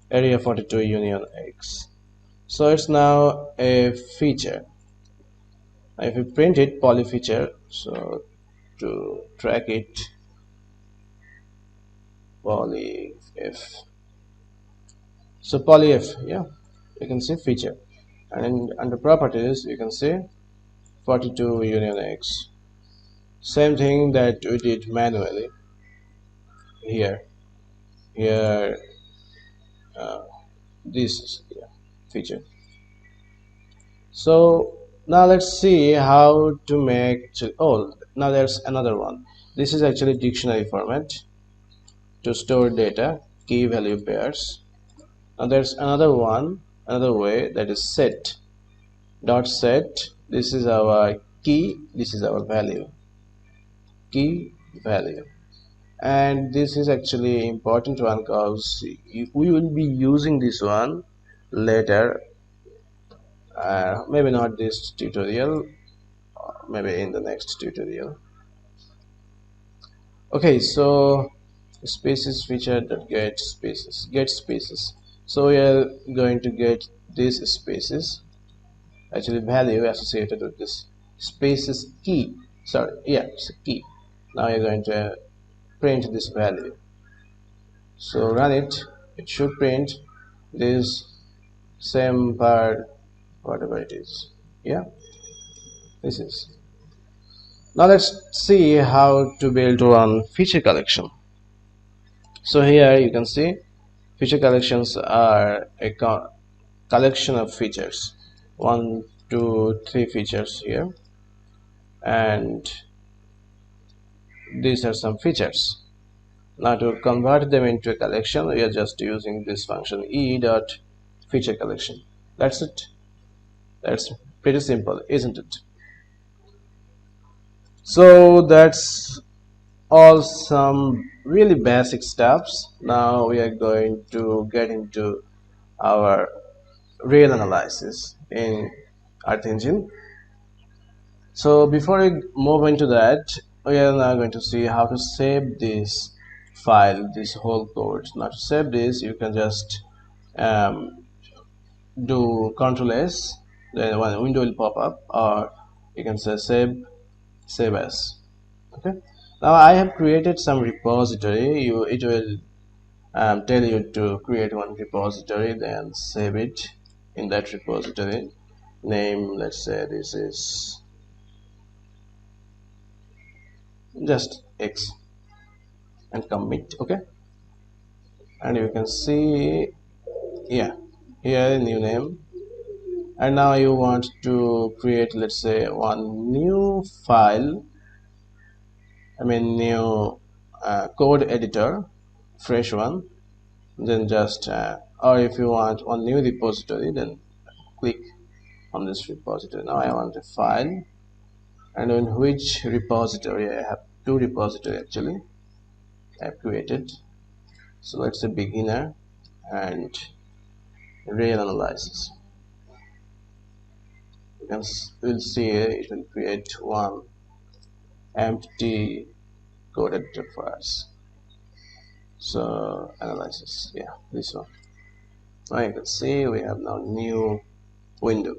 area 42 union x. So it's now a feature. If we print it poly feature, so to track it, poly f. So poly f, yeah, you can see feature, and under properties you can see 42 union x. Same thing that we did manually here. Here, this is, yeah, feature. So now let's see how to make. Oh, now there's another one. This is actually dictionary format to store data, key value pairs. Now there's another one, another way, that is set dot set. This is our key, this is our value, key value. And this is actually important one because we will be using this one later, maybe not this tutorial, maybe in the next tutorial. Okay, so spaces feature that get spaces. So we are going to get these spaces, actually value associated with this spaces key. Sorry, yeah, it's a key. Now you're going to print this value. So run it. It should print this same part, whatever it is. Yeah, this is. Now let's see how to build one feature collection. So here you can see feature collections are a collection of features, 1 2 3 features here, and these are some features. Now to convert them into a collection, we are just using this function e.feature collection. That's it. That's pretty simple, isn't it? So that's all some really basic steps. Now we are going to get into our real analysis in Earth Engine. So before we move into that, we are now going to see how to save this file, this whole code. Now to save this, you can just um, do Ctrl S, then one window will pop up, or you can say save as. Okay. Now I have created some repository. It will tell you to create one repository, then save it in that repository. Name, let's say this is just X, and commit. Okay, and you can see, yeah, here new name. And now you want to create, let's say, one new file, new code editor, fresh one. Then just or if you want one new repository, then click on this repository. Now I want a file, and in which repository, I have two repository actually I have created. So let's say beginner and real analysis. You can will see it will create one empty code editor for us. So analysis, yeah, this one. Now you can see we have now new window.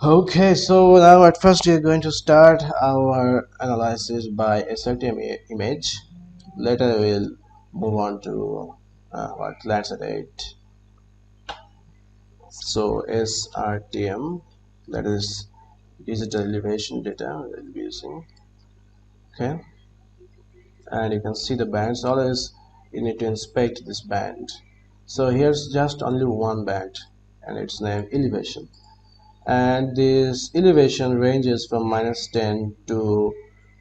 Okay, so now at first we are going to start our analysis by inserting image. Later we'll move on to what landscape 8. So SRTM, that is digital elevation data we'll be using. Okay, and you can see the bands. Always you need to inspect this band. So here's just only one band, and its name elevation. And this elevation ranges from -10 to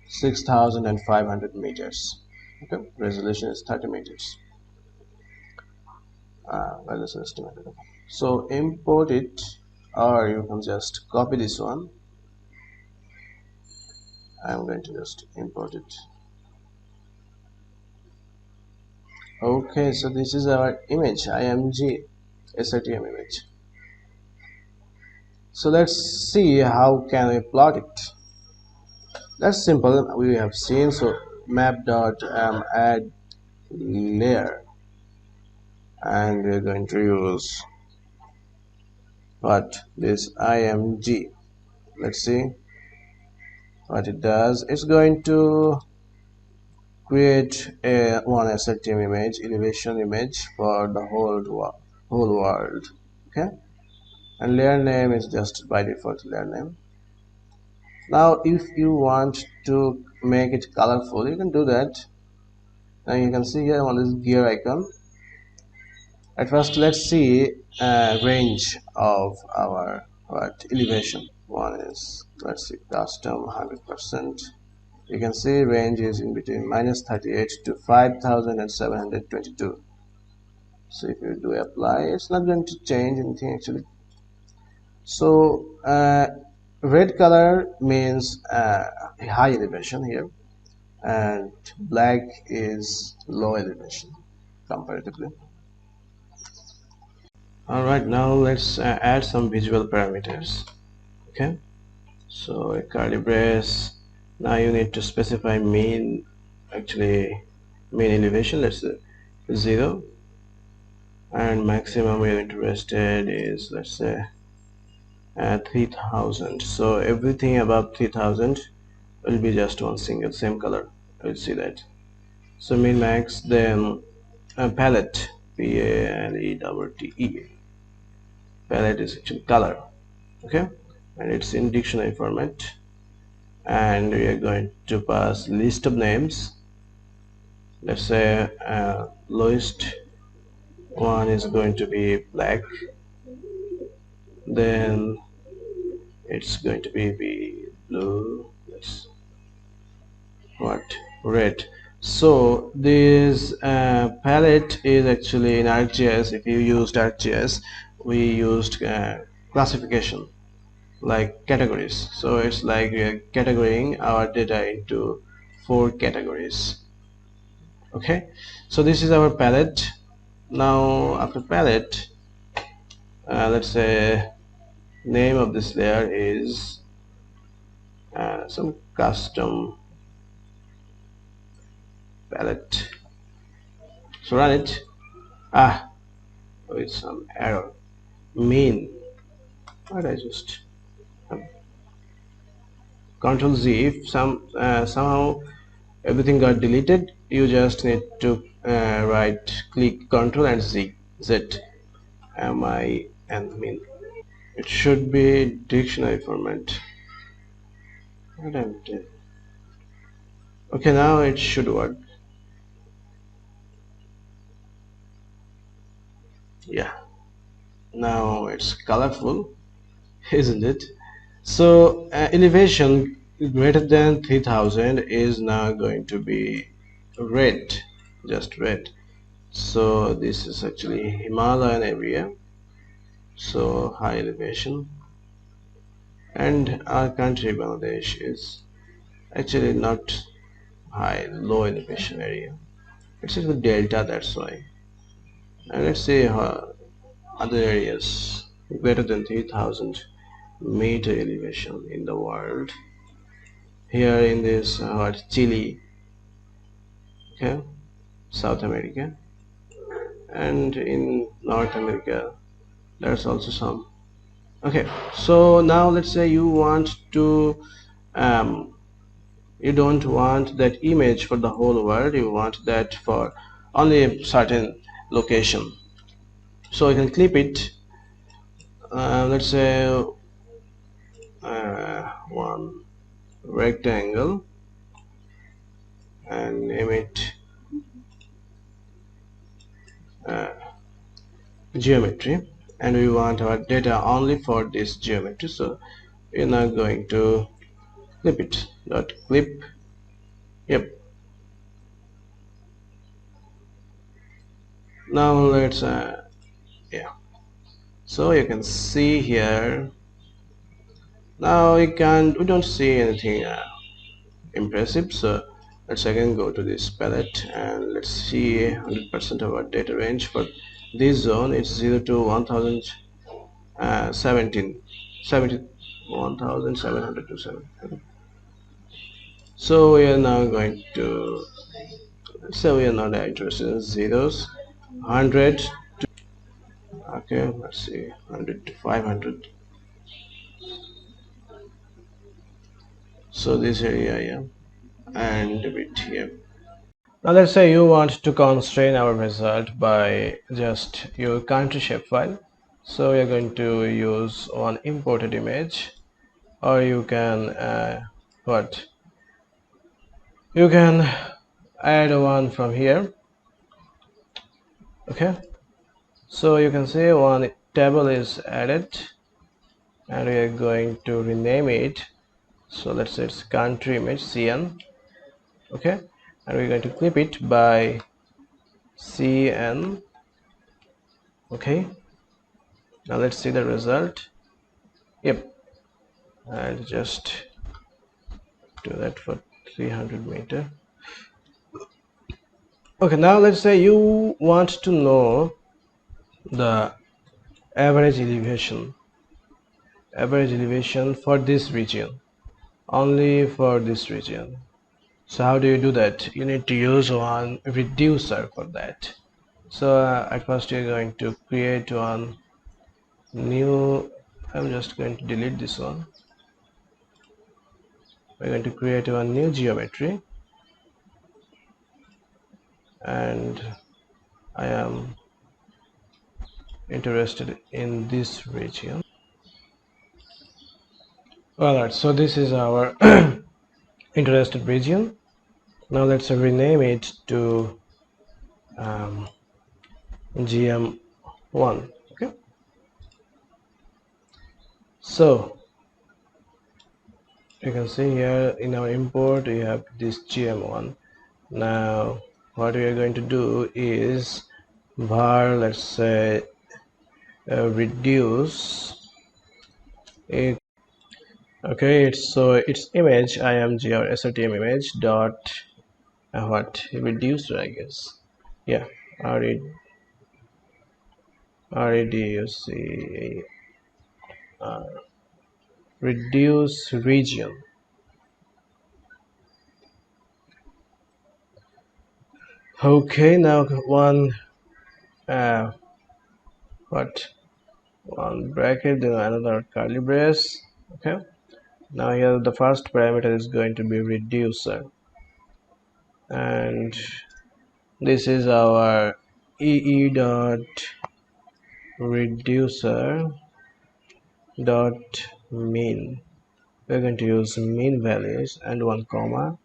6,500 meters. Okay, resolution is 30 meters. Resolution estimated. So import it, or you can just copy this one. I'm going to just import it. Okay, so this is our image, IMG SRTM image. So let's see how can we plot it. That's simple. We have seen. So map.add layer, and we're going to use what this IMG. Let's see what it does. It's going to create a one SRTM image, elevation image for the whole world. Okay, and layer name is just by default layer name. Now if you want to make it colorful, you can do that. Now you can see here on this gear icon. At first let's see range of our elevation. One is, let's see, custom 100%. You can see range is in between -38 to 5,722. So if you do apply, it's not going to change anything actually. So red color means high elevation here, and black is low elevation comparatively. Alright, now let's add some visual parameters. Okay, so a curly brace. Now you need to specify mean elevation, let's say 0, and maximum we're interested is, let's say 3000. So everything above 3000 will be just one single same color. We'll see that. So min max, then palette, PALETTE. Palette is actually color. Okay, and it's in dictionary format, and we are going to pass list of names. Let's say lowest one is going to be black, then it's going to be blue, yes, red. So this palette is actually in ArcGIS. If you used ArcGIS, we used classification. like categories. So it's like we are categorizing our data into 4 categories. Okay, so this is our palette. Now after palette, let's say name of this layer is some custom palette. So run it. With some error. Mean. What I just Control Z. If somehow everything got deleted, you just need to right click Control and Z. Mean. It should be dictionary format. What am I doing? Okay, now it should work. Yeah, now it's colorful, isn't it? So elevation greater than 3000 is now going to be red, just red. So this is actually Himalayan area, so high elevation, and our country Bangladesh is actually not high, low elevation area. It's a delta, that's why. And let's say other areas greater than 3000 meter elevation in the world. Here in this Chile, okay, South America, and in North America there's also some. Okay, so now let's say you want to um, you don't want that image for the whole world, you want that for only a certain location. So you can clip it, let's say one rectangle, and name it uh, geometry, and we want our data only for this geometry. So we're now going to clip it. Dot clip. Yep. Now let's yeah. So you can see here. Now we don't see anything impressive. So let's again go to this palette and let's see 100% of our data range for this zone. It's 0 to 1017, 1700 to 7. So we are now going to, so we are not interested in zeros. 100 to, okay, let's see, 100 to 500. So this area, yeah, and a bit here. Now let's say you want to constrain our result by just your country shapefile. So we are going to use one imported image, or you can what? You can add one from here. Okay. So you can see one table is added, and we are going to rename it. So let's say it's country image CN. Okay, and we're going to clip it by CN. Okay, now let's see the result. Yep, and just do that for 300 meter. Okay, now let's say you want to know the average elevation for this region, only for this region. So how do you do that? You need to use one reducer for that. So at first you're going to create one new, I'm just going to delete this one. We're going to create one new geometry, and I am interested in this region. Alright, so this is our interested region. Now let's rename it to GM1. Okay, so you can see here in our import we have this GM1. Now what we are going to do is var, let's say reduce it Okay, its image img or srtm image dot what reducer, I guess. Yeah, R reduce reduce region. Okay, now uh, what one bracket, then another curly brace. Okay, now here the first parameter is going to be reducer, and this is our ee dot reducer dot mean. We're going to use mean values and one comma.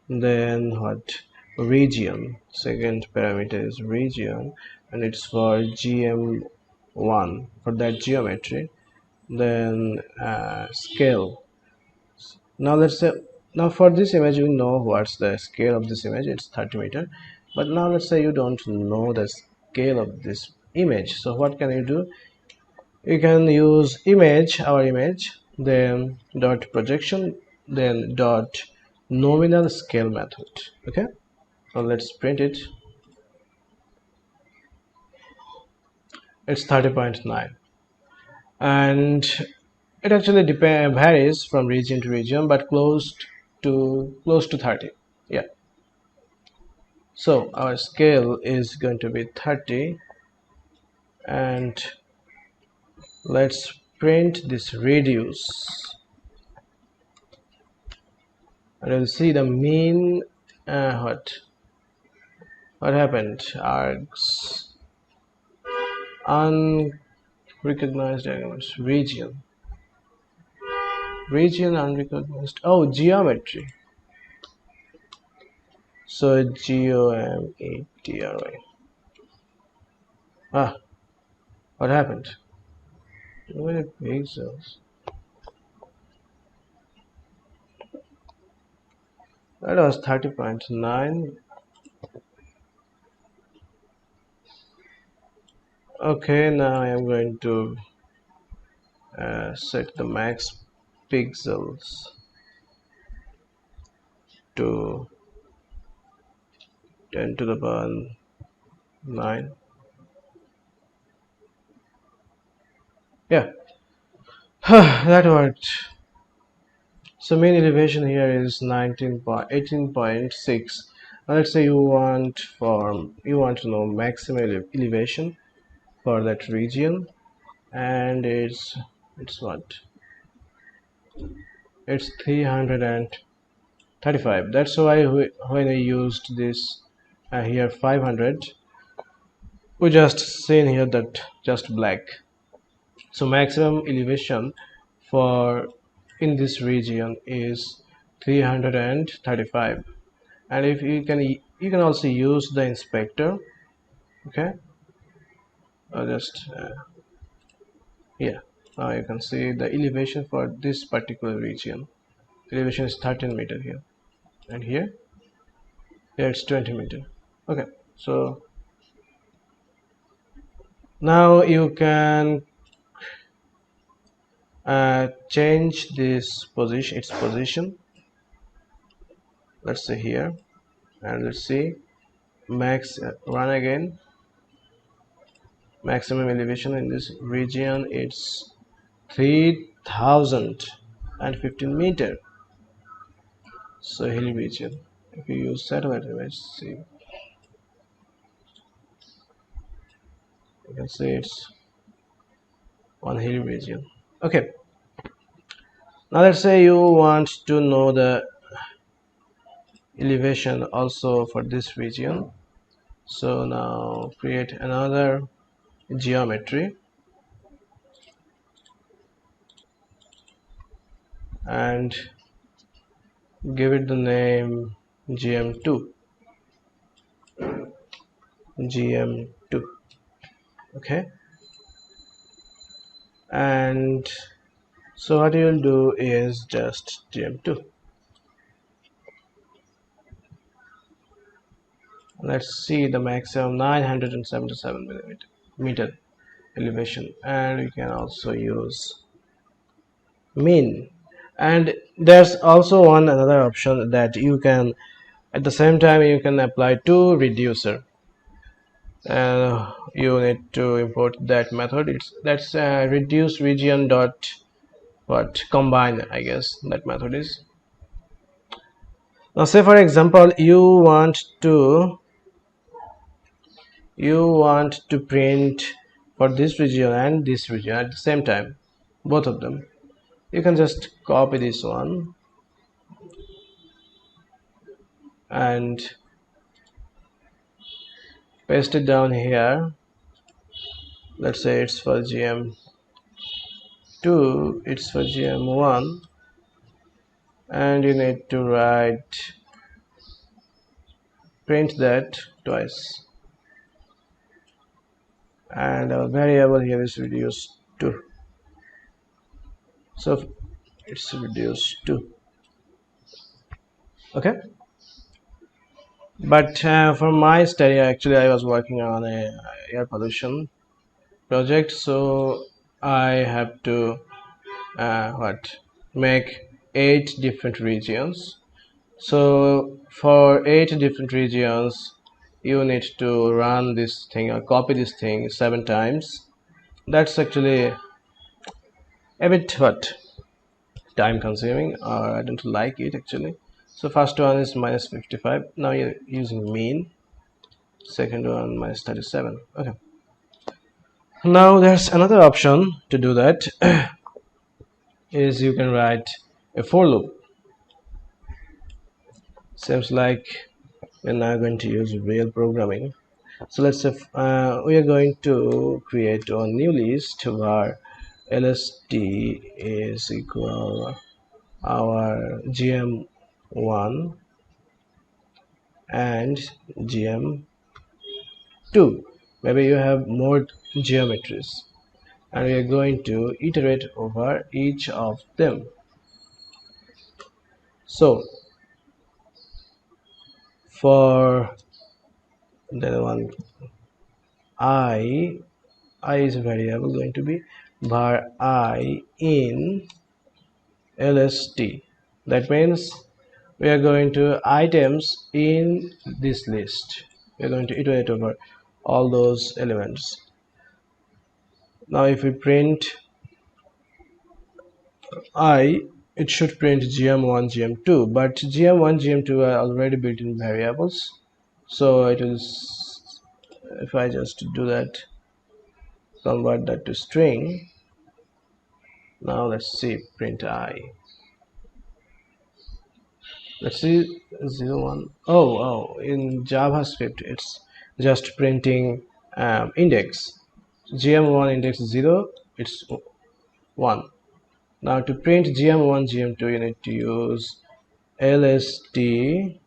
Then what? Region. Second parameter is region, and it's for GM1 for that geometry. Then scale. Now let's say, now for this image we know what's the scale of this image. It's 30 meter. But now let's say you don't know the scale of this image. So what can you do? You can use our image, then dot projection, then dot nominal scale method. Okay, so let's print it. It's 30.9, and it actually varies from region to region, but close to 30. Yeah, so our scale is going to be 30, and let's print this reduce, and you'll see the mean. What happened? Arcs unrecognized elements. Region unrecognized. Oh, geometry. So geometry. Ah, what happened? Too many pixels. That was 30.9. Okay, now I am going to set the max pixels to 10 to the power 9. Yeah, that worked. So main elevation here is 18.6. Let's say you want to know maximum elevation for that region, and it's what? It's 335. That's why when I used this here 500, we just seen here that just black. So maximum elevation for in this region is 335. And if you can also use the inspector. Okay, just here now you can see the elevation for this particular region. Elevation is 13 meter here, and here it's 20 meter. Okay, so now you can change this position, its position. Let's say here, and let's see max run again. Maximum elevation in this region it's 3015 meter. So hilly region, if you use satellite image, see, you can see it's one hilly region. Okay, now let's say you want to know the elevation also for this region. So now create another geometry and give it the name gm2. gm2. Okay, and so what you'll do is just gm2. Let's see the maximum 977 millimeter meter elevation, and you can also use mean. And there's also one another option that you can, at the same time, you can apply to reducer. You need to import that method. That's reduce region dot what combine, I guess that method is. Now say for example you want to print for this region and this region at the same time, both of them. You can just copy this one and paste it down here. Let's say it's for GM2, it's for GM1, and you need to write print that twice, and our variable here is reduced to, so it's reduced to. Okay, but for my study actually I was working on a air pollution project, so I have to what make 8 different regions. So for 8 different regions you need to run this thing or copy this thing 7 times. That's actually a bit what time consuming, or I don't like it actually. So first one is minus 55. Now you're using mean. Second one minus 37. Okay. Now there's another option to do that is you can write a for loop. Seems like we're now going to use real programming. So let's say we are going to create a new list where lst is equal our gm1 and gm2. Maybe you have more geometries, and we are going to iterate over each of them. So for the one I is a variable going to be var I in lst. That means we are going to items in this list. We are going to iterate over all those elements. Now if we print I, it should print gm1 gm2, but gm1 gm2 are already built-in variables, so it is, if I just do that, convert that to string. Now let's see, print I. Let's see 0 1. Oh, in JavaScript it's just printing index. gm1 index 0, it's 1. Now to print gm1 gm2 you need to use lst,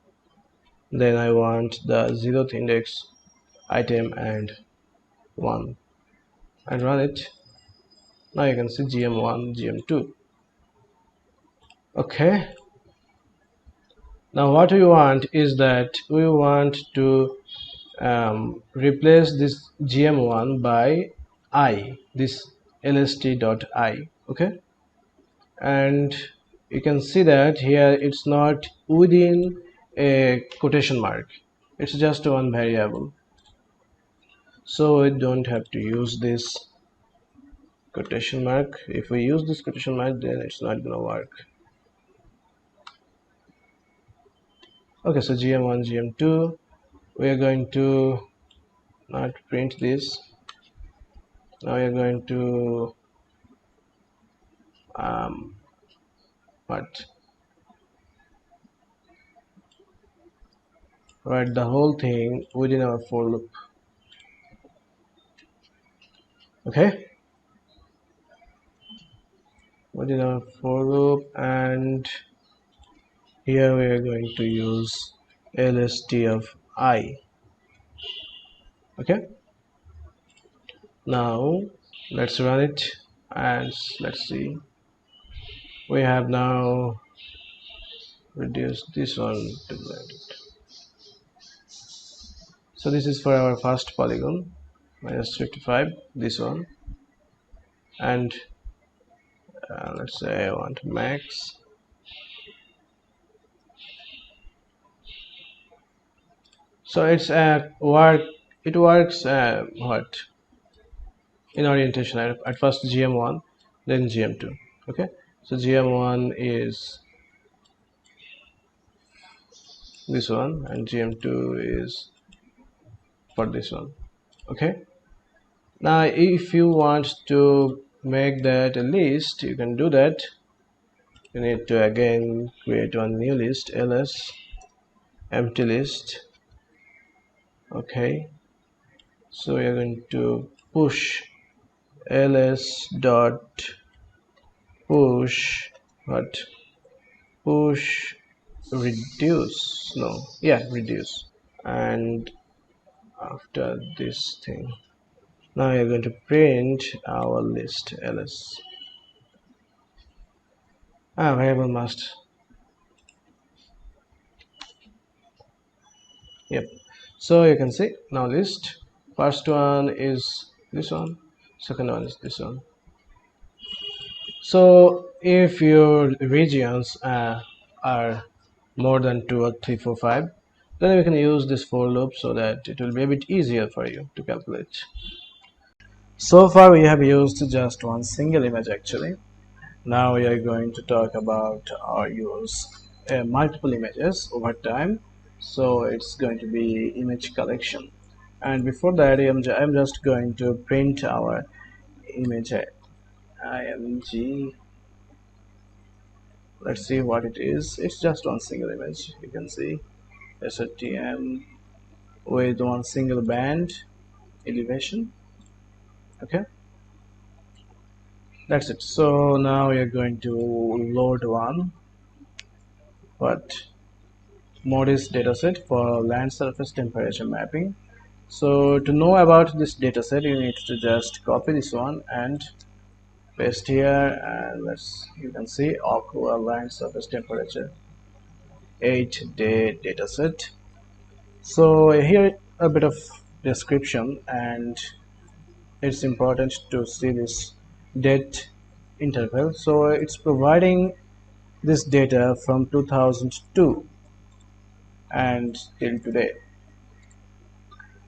then I want the 0th index item and 1, and run it. Now you can see gm1 gm2. Okay, now what we want is that we want to replace this gm1 by I, this lst.I. Okay, and you can see that here it's not within a quotation mark, it's just one variable, so we don't have to use this quotation mark. If we use this quotation mark, then it's not gonna work. Okay, so gm1 gm2, we are going to not print this. Now we are going to what write the whole thing within our for loop. Okay, within our for loop, and here we are going to use lst of I. Okay, now let's run it and let's see. We have now reduced this one to blend it. So this is for our first polygon, minus 55, this one, and let's say I want max. So it's it works what in orientation at first GM1, then GM2. Okay, so GM1 is this one and GM2 is for this one. Okay, now if you want to make that a list, you can do that. You need to again create one new list, ls empty list. Okay, so we are going to push ls dot push what push reduce, no, yeah, reduce. And after this thing, now we are going to print our list ls variable must. Yep, so you can see now list, first one is this one, second one is this one. So if your regions are more than 2 or 3 4 5, then we can use this for loop so that it will be a bit easier for you to calculate. So far we have used just one single image actually. Now we are going to talk about our use multiple images over time. So it's going to be image collection. And before that, I'm just going to print our image img. Let's see what it is. It's just one single image. You can see SRTM with one single band elevation. Okay, that's it. So now we are going to load one what modis dataset for land surface temperature mapping. So to know about this dataset, you need to just copy this one and paste here, and you can see aqua land surface temperature 8-day dataset. So here a bit of description, and it's important to see this date interval. So it's providing this data from 2002 and till today.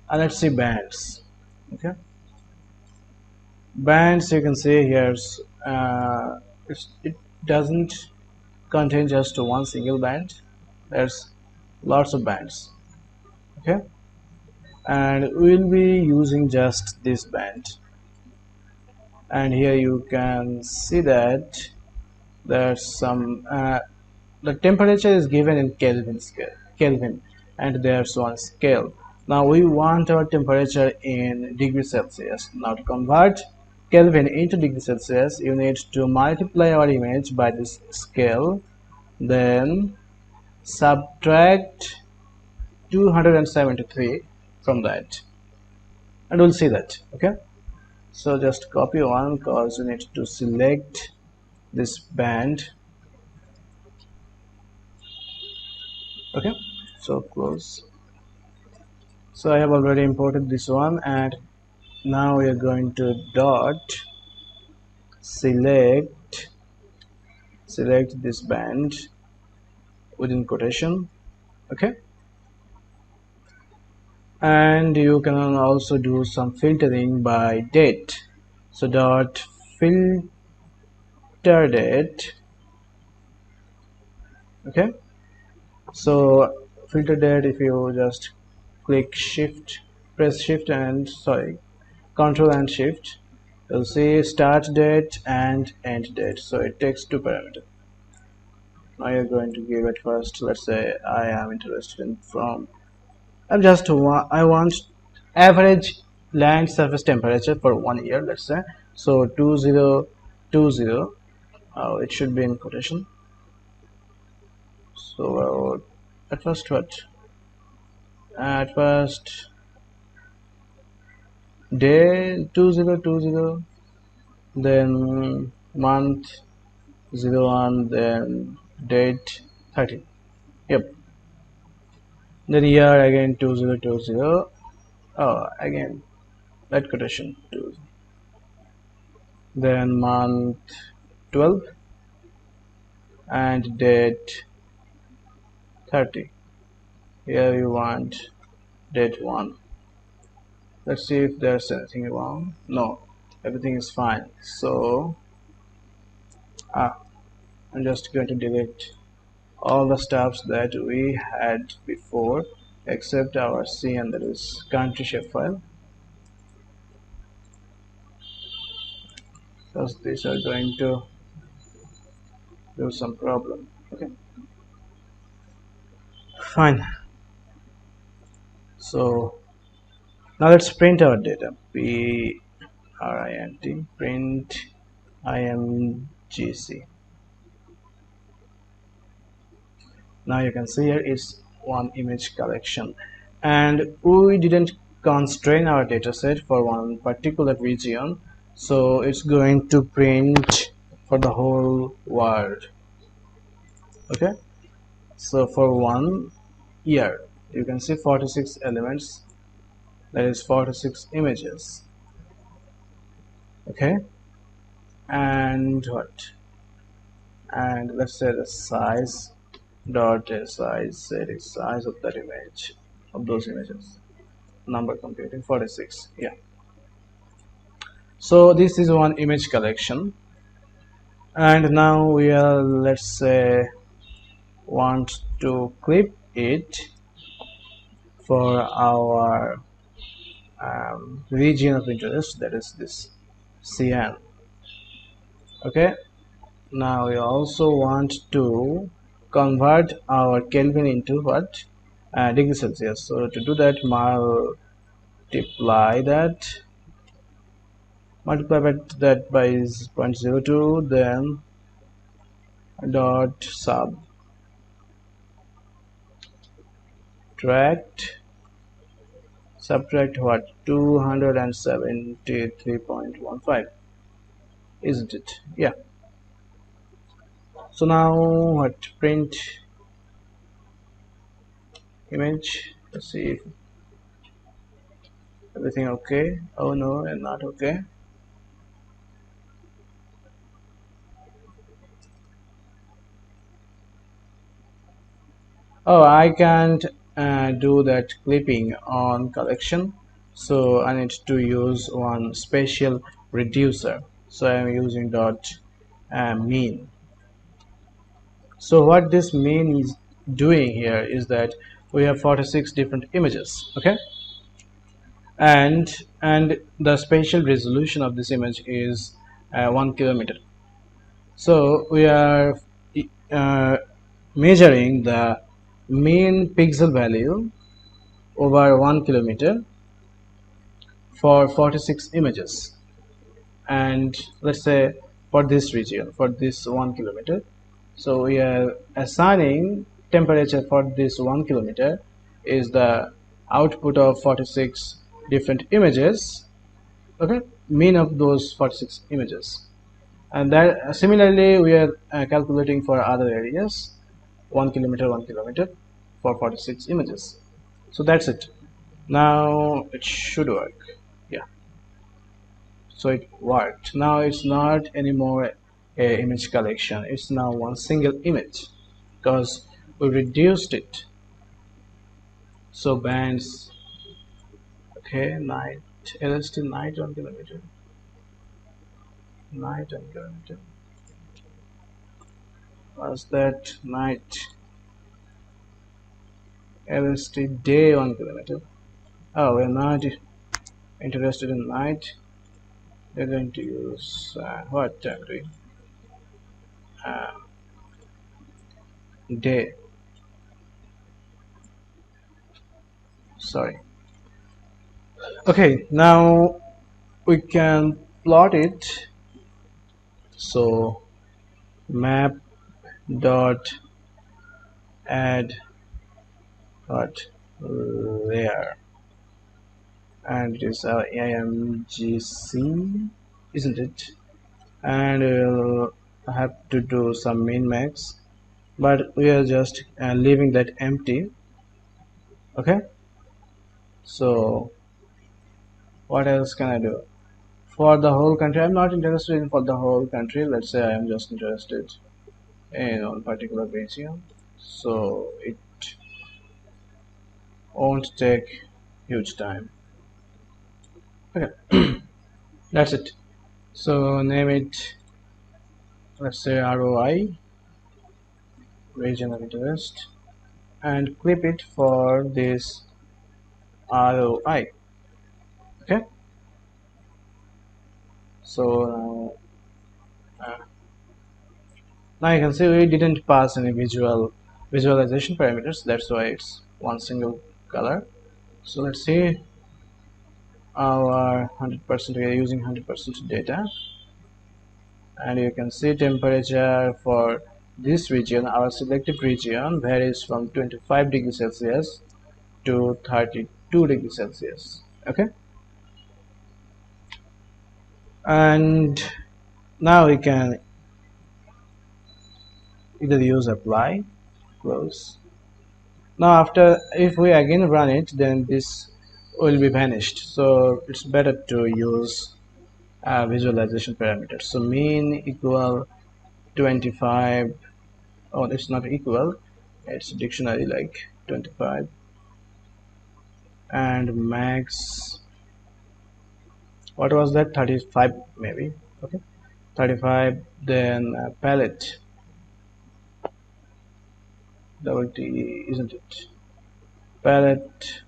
And let's see bands. Okay, bands, you can see here it doesn't contain just one single band. There's lots of bands. Okay, and we'll be using just this band. And here you can see that there's some the temperature is given in Kelvin, and there's one scale. Now we want our temperature in degrees Celsius. Now to convert Kelvin into degrees Celsius, you need to multiply our image by this scale, then subtract 273 from that, and we'll see that. Okay, so just copy one because you need to select this band. Okay, so close. So I have already imported this one, and now we are going to dot select this band within quotation. Okay, and you can also do some filtering by date. So dot filter date. Okay, so filter date, if you just click shift, press shift and sorry, control and shift, you'll see start date and end date. So it takes two parameters. Now you're going to give it first, let's say I am interested in from I want average land surface temperature for 1 year, let's say. So 2020, it should be in quotation. So at first what at first day 2020, then month 01, then date 30. Yep, then year again 2020. Oh, again that quotation 2, then month 12 and date 30. Here you want date 1. Let's see if there's anything wrong. No, everything is fine. So I'm just going to delete all the stuffs that we had before except our CN, that is country shapefile, because these are going to do some problem. Okay, fine. So now let's print our data. Print imgc. Now you can see here it's one image collection, and we didn't constrain our dataset for one particular region, so it's going to print for the whole world. Okay, so for 1 year you can see 46 elements, that is 46 images. Okay, and what, and let's say the size dot size, that is size of that image, of those images, number computing 46. Yeah, so this is one image collection, and now we are, let's say, want to clip it for our region of interest, that is this CN. Okay, now we also want to convert our Kelvin into what, degree Celsius. So to do that, multiply that by 0.02, then dot subtract what, 273.15, isn't it? Yeah. So now what, print image. Let's see if everything okay. Oh no, and not okay. Oh, I can't do that clipping on collection, so I need to use one special reducer. So I'm using dot mean. So what this mean is doing here is that we have 46 different images. Okay, and the spatial resolution of this image is 1 kilometer. So we are uh, measuring the mean pixel value over 1 kilometer for 46 images, and let's say for this region, for this 1 kilometer, so we are assigning temperature for this 1 kilometer is the output of 46 different images. Okay, mean of those 46 images, and that similarly we are calculating for other areas, 1 kilometer 1 kilometer for 46 images. So that's it. Now it should work. Yeah, so it worked. Now it's not anymore a image collection, it's now one single image because we reduced it. So bands, okay, night, LST night 1 kilometer, night 1 kilometer, was that night, LST day 1 kilometer. Oh, we're not interested in night, we're going to use what I'm doing, uh, day, sorry. Okay, now we can plot it. So map dot add what layer, and it is IMGC, isn't it? And we'll have to do some min max, but we are just leaving that empty. Okay, so what else can I do? for the whole country. I'm not interested in for the whole country. Let's say I am just interested in one particular region, so it won't take huge time. Okay, that's it. So name it, let's say ROI, region of interest, and clip it for this ROI. Okay, so now you can see we didn't pass any visualization parameters. That's why it's one single color. So let's see our 100%. We are using 100% data, and you can see temperature for this region. Our selected region varies from 25 degrees Celsius to 32 degrees Celsius. Okay, and now we can either use apply, close. Now after, if we again run it, then this will be vanished, so it's better to use visualization parameters. So mean equal 25. Oh, it's not equal, it's dictionary like 25, and max, what was that, 35 maybe. Okay, 35. Then palette, double T, isn't it? Palette,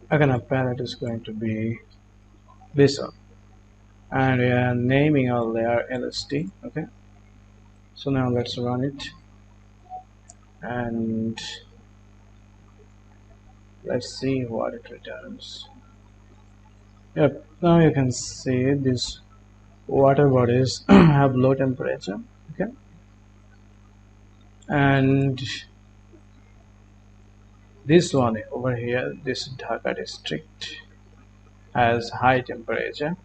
again a palette is going to be this one, and we are naming our layer LST. Okay, so now let's run it, and let's see what it returns. Yep, now you can see these water bodies have low temperature. Okay, and this one over here, this Dhaka district, has high temperature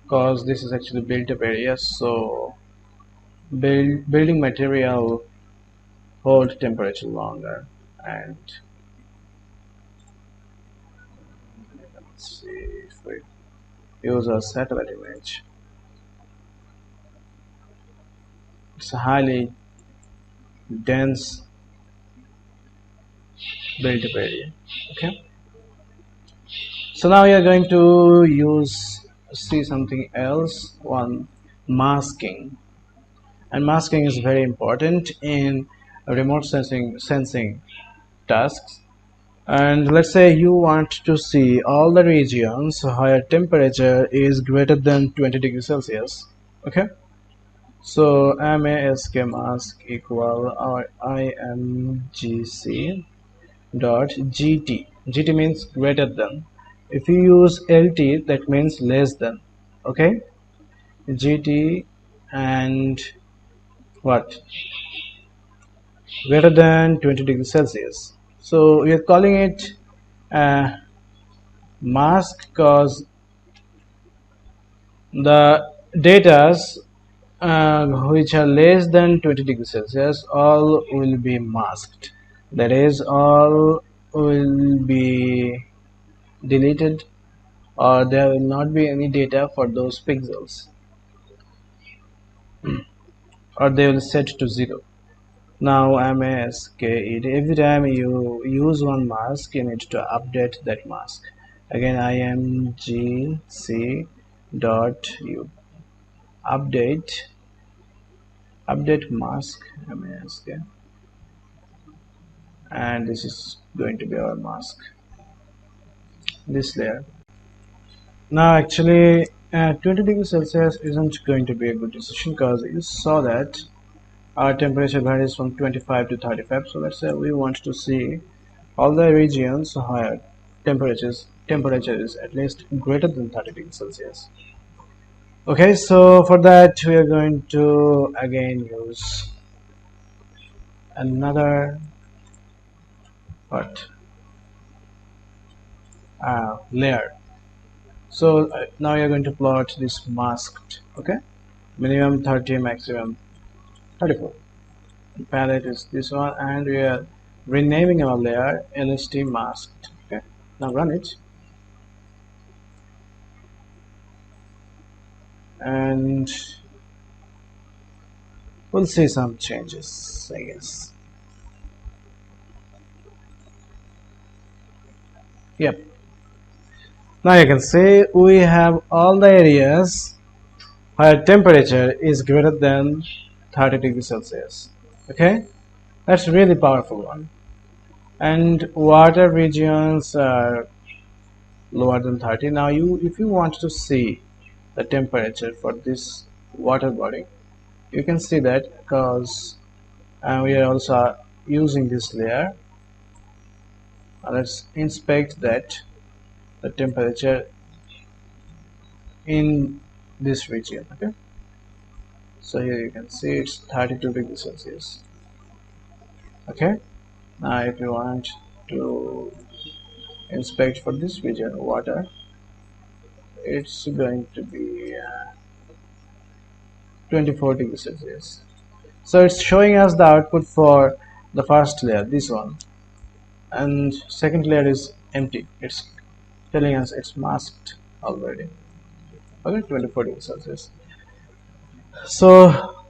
because this is actually built up area, so building material hold temperature longer. And let's see if we use a satellite image, it's a highly dense built up area. Okay, so now we are going to see something else, one, masking. And masking is very important in remote sensing tasks. And let's say you want to see all the regions where temperature is greater than 20 degrees Celsius. Okay, so mask mask equal our imgc dot gt means greater than. If you use lt, that means less than. Okay, gt, and what, greater than 20 degrees Celsius. So we are calling it mask because the datas which are less than 20 degrees Celsius all will be masked. That is, all will be deleted, or there will not be any data for those pixels, or they will set to 0. Now mask, every time you use one mask, you need to update that mask. Again, imgc dot you update mask mask, and this is going to be our mask, this layer. Now actually 20 degrees Celsius isn't going to be a good decision because you saw that our temperature varies from 25 to 35. So let's say we want to see all the regions where temperature is at least greater than 30 degrees Celsius. Okay, so for that we are going to again use another what layer. So now you're going to plot this masked. Okay, minimum 30, maximum 34. Palette is this one, and we are renaming our layer LST masked. Okay, now run it. and we'll see some changes, I guess. Yep. Now you can see we have all the areas where temperature is greater than 30 degrees Celsius. Okay, that's really powerful one. And water regions are lower than 30. Now if you want to see the temperature for this water body, you can see that because we are also using this layer. Let's inspect that the temperature in this region. Okay, so here you can see it's 32 degrees Celsius. Okay, now if you want to inspect for this region water, it's going to be 24 degrees Celsius. So it's showing us the output for the first layer, this one, and second layer is empty. It's telling us it's masked already. Okay, 24 degrees Celsius. So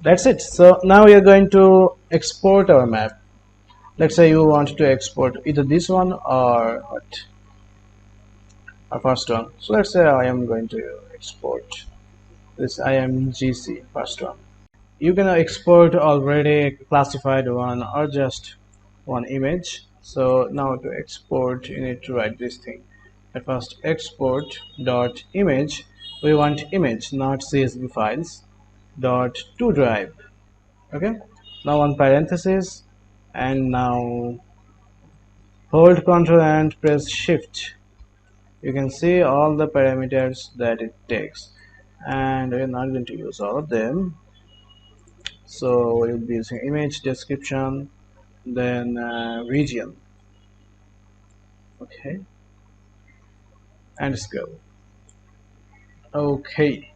that's it. So now we are going to export our map. Let's say you want to export either this one or what, our first one. So let's say I am going to export this IMGC first one. You can export already classified one or just one image. So now to export you need to write this thing. At first export dot image, we want image not CSV files, dot to drive. Okay, now on parenthesis, and now hold Ctrl and press shift. You can see all the parameters that it takes, and we're not going to use all of them. So we'll be using image description, then region. Okay, and scale. Okay,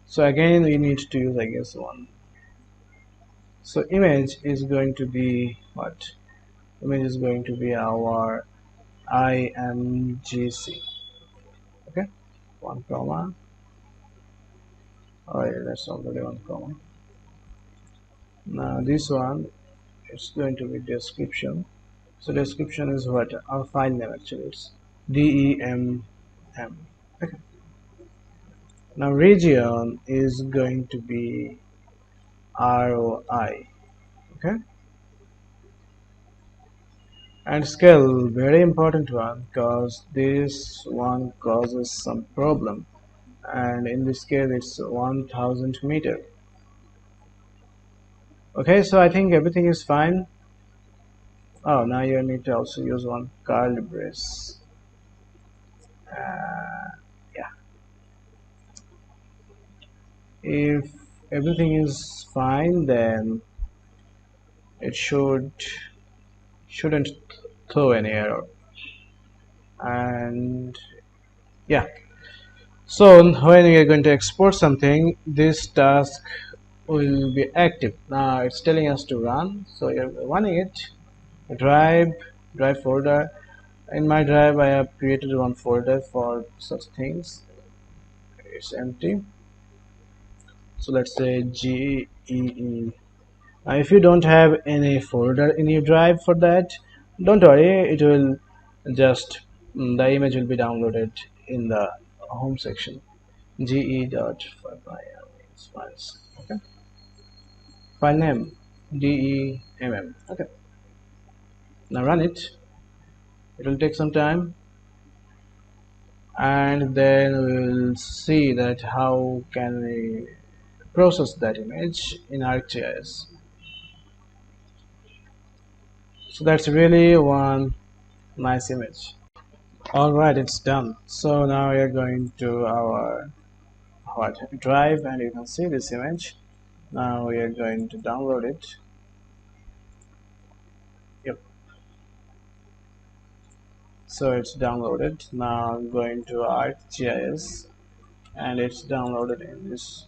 so again we need to use, I guess, one. So image is going to be what? Image is going to be our IMGC. Okay, one comma. Oh yeah, that's already one comma. Now this one, it's going to be description. So description is what? Our file name actually. It's DEMM. Okay. Now region is going to be ROI. Okay. And scale, very important one, because this one causes some problem. And in this case, it's 1000 meter. Okay, so I think everything is fine. Oh, now you need to also use one curly brace. Yeah, if everything is fine, then it shouldn't throw any error. And yeah, so when we are going to export something, this task will be active. Now it's telling us to run, so you're running it. Drive, drive folder. In my drive, I have created one folder for such things. It's empty. So let's say GEE. Now if you don't have any folder in your drive for that, don't worry, it will just the image will be downloaded in the home section. ge.files. Okay, file name DEMM. Okay, now run it. It will take some time, and then we'll see that how can we process that image in ArcGIS. So that's really one nice image. Alright, it's done. So now we are going to our what drive, and you can see this image. Now we are going to download it. Yep, so it's downloaded. Now I'm going to ArcGIS, and it's downloaded in this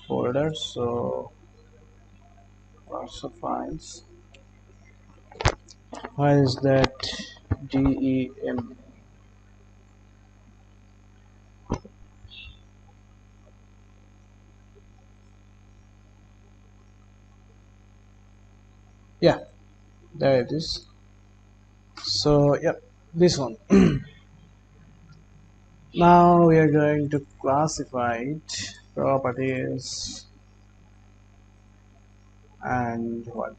folder. So lots of files. Why is that DEM? Yeah, there it is. So yeah, this one. Now we are going to classify it, properties, and what?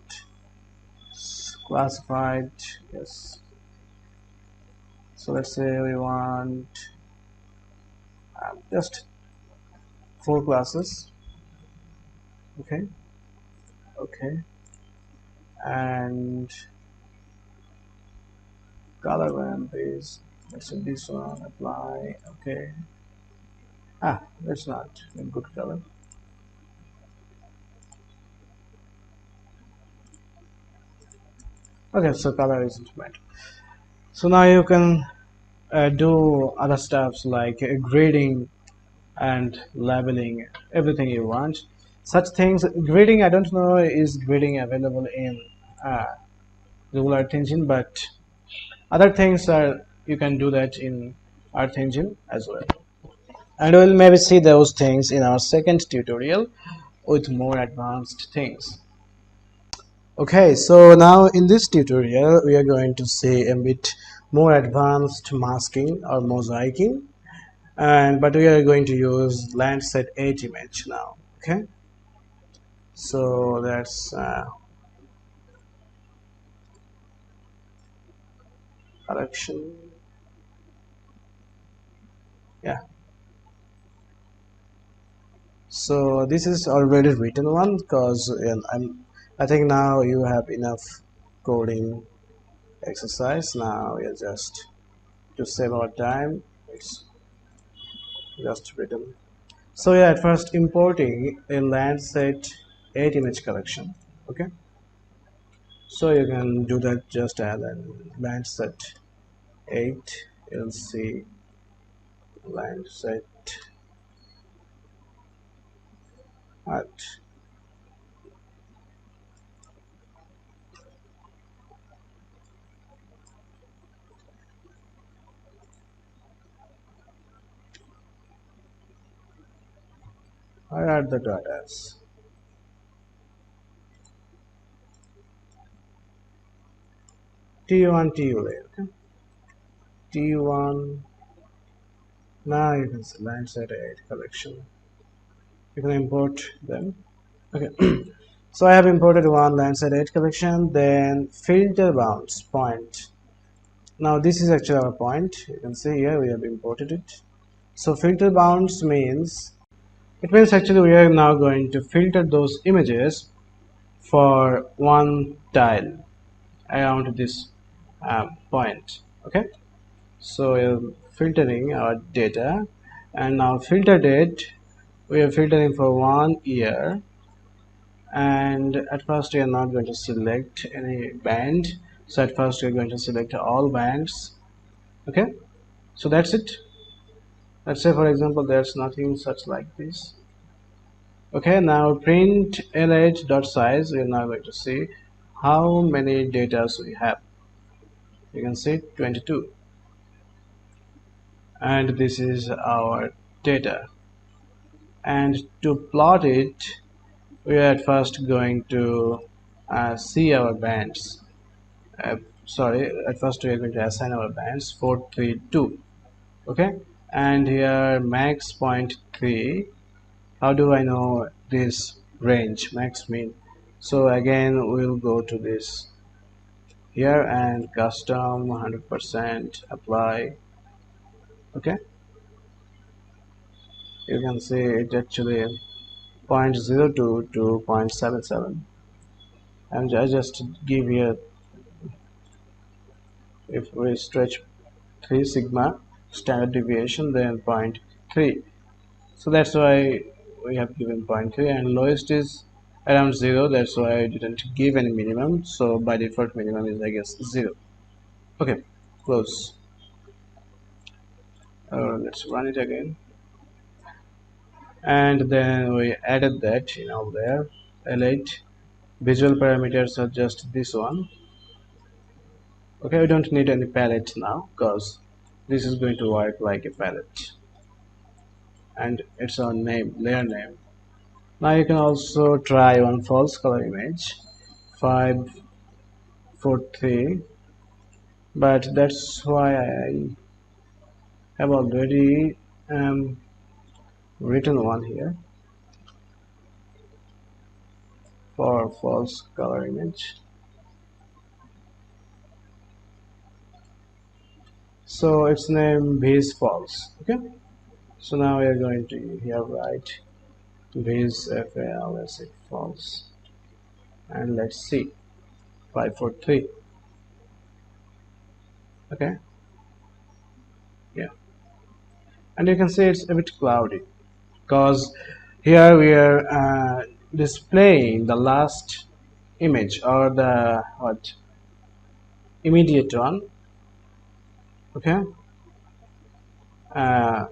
Classified, yes. So let's say we want just four classes. Okay, okay, and color ramp is, let's say this one, apply. Okay, that's not a good color. Okay, so color isn't bad. So now you can do other stuffs like grading and labeling, everything you want. Such things, grading, I don't know is grading available in uh, Google Earth Engine, but other things are, you can do that in Earth Engine as well. And we'll maybe see those things in our second tutorial with more advanced things. Okay, so now in this tutorial we are going to see a bit more advanced masking or mosaicing, and but we are going to use Landsat 8 image now. Okay, so that's correction. Yeah, so this is already written one because I think now you have enough coding exercise. Now we are just to save our time, it's just written. So yeah, at first importing a Landsat 8 image collection. Okay, so you can do that just add a Landsat 8. You'll see Landsat at I add the data as T1 TU layer. Okay, T1. Now you can see Landsat 8 collection. You can import them. Okay, so I have imported one Landsat 8 collection. Then filter bounds point. Now this is actually our point. You can see here we have imported it. So filter bounds means, it means actually we are now going to filter those images for one tile around this point. Okay, so we are filtering our data, and now filter date we are filtering for 1 year, and at first we are not going to select any band, so at first we are going to select all bands. Okay, so that's it. Let's say for example there's nothing such like this. Okay, now print lh.size. We're now going to see how many data we have. You can see 22, and this is our data. And to plot it, we are at first going to see our bands. Sorry, at first we are going to assign our bands 432. Okay, and here max point 3. How do I know this range max mean? So again we'll go to this here and custom 100% apply. Okay, you can see it actually 0.02 to 0.77, and I just give here, if we stretch 3 sigma standard deviation, then zero point 0.3. So that's why we have given zero point 0.3, and lowest is around 0. That's why I didn't give any minimum, so by default minimum is, I guess, 0. Okay, close. Let's run it again, and then we added that in over there. L8 visual parameters are just this one. Okay, we don't need any palette now because this is going to work like a palette, and it's our name, layer name. Now you can also try one false color image 5 543, but that's why I have already written one here for false color image. So its name is false. Okay. So now we are going to here write viz fal false, and let's see 543. Okay. Yeah. And you can see it's a bit cloudy because here we are displaying the last image or the what immediate one. Okay. uh,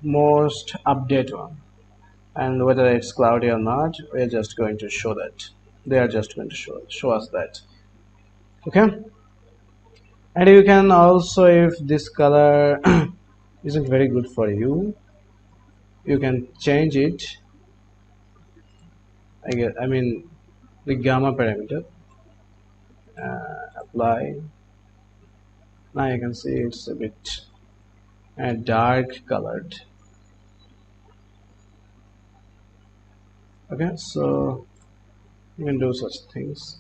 Most update one, and whether it's cloudy or not, we're just going to show that. They are just going to show us that. Okay. And you can also, if this color isn't very good for you, you can change it. I mean the gamma parameter, apply. Now you can see it's a bit dark colored. Okay, so you can do such things.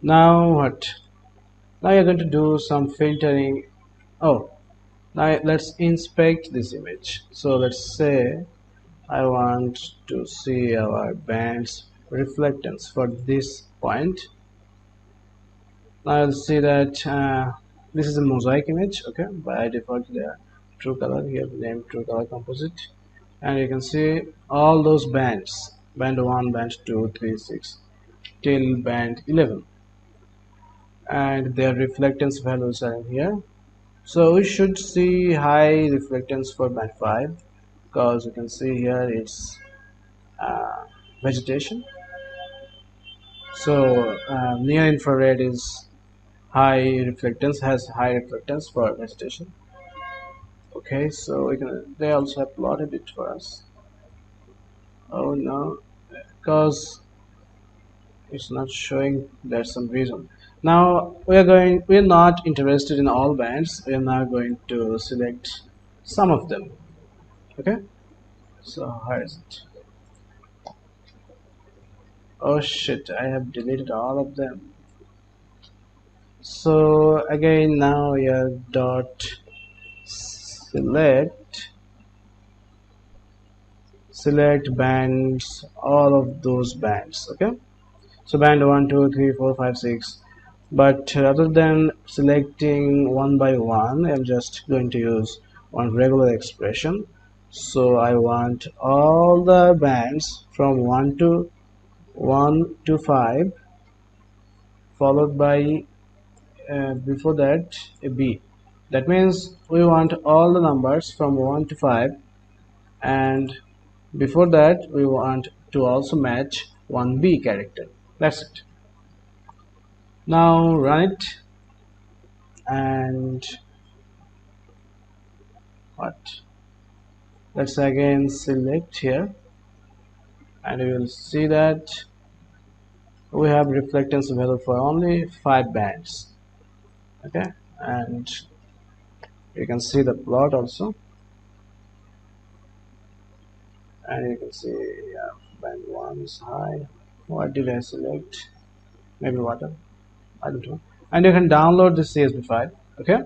Now what? Now you're going to do some filtering. Oh, now let's inspect this image. So let's say I want to see our band's reflectance for this point. Now I'll see that this is a mosaic image. Okay, by default they are true color. Here name true color composite, and you can see all those bands: band 1, band 2, 3, 6 till band 11, and their reflectance values are in here. So we should see high reflectance for band 5 because you can see here it's uh, vegetation. So near infrared is high reflectance, has high reflectance for vegetation. Okay, so we can, they also have plotted it for us. Oh no, because it's not showing, there's some reason. Now we're not interested in all bands. We are now going to select some of them. Okay, so how is it? Oh shit, I have deleted all of them. So again, now you dot select bands, all of those bands. Okay, so band 1, 2, 3, 4, 5, 6. But rather than selecting one by one, I'm just going to use one regular expression. So I want all the bands from 1 to 5, followed by before that a b. That means we want all the numbers from 1 to 5, and before that we want to also match one b character. That's it. Now run it, and what? Let's again select here, and you will see that we have reflectance available for only 5 bands. Okay, and you can see the plot also, and you can see band 1 is high. What did I select? Maybe water, I don't know. And you can download the CSV file. Okay,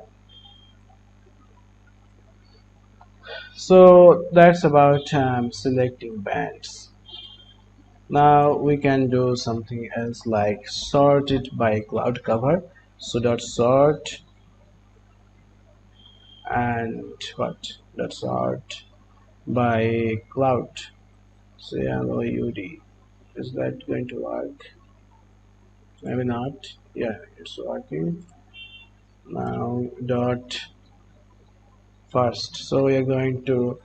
so that's about selecting bands. Now we can do something else like sort it by cloud cover. So dot sort, and what, dot sort by cloud. CLOUD, is that going to work? Maybe not. Yeah, it's working now. Dot first, so we are going to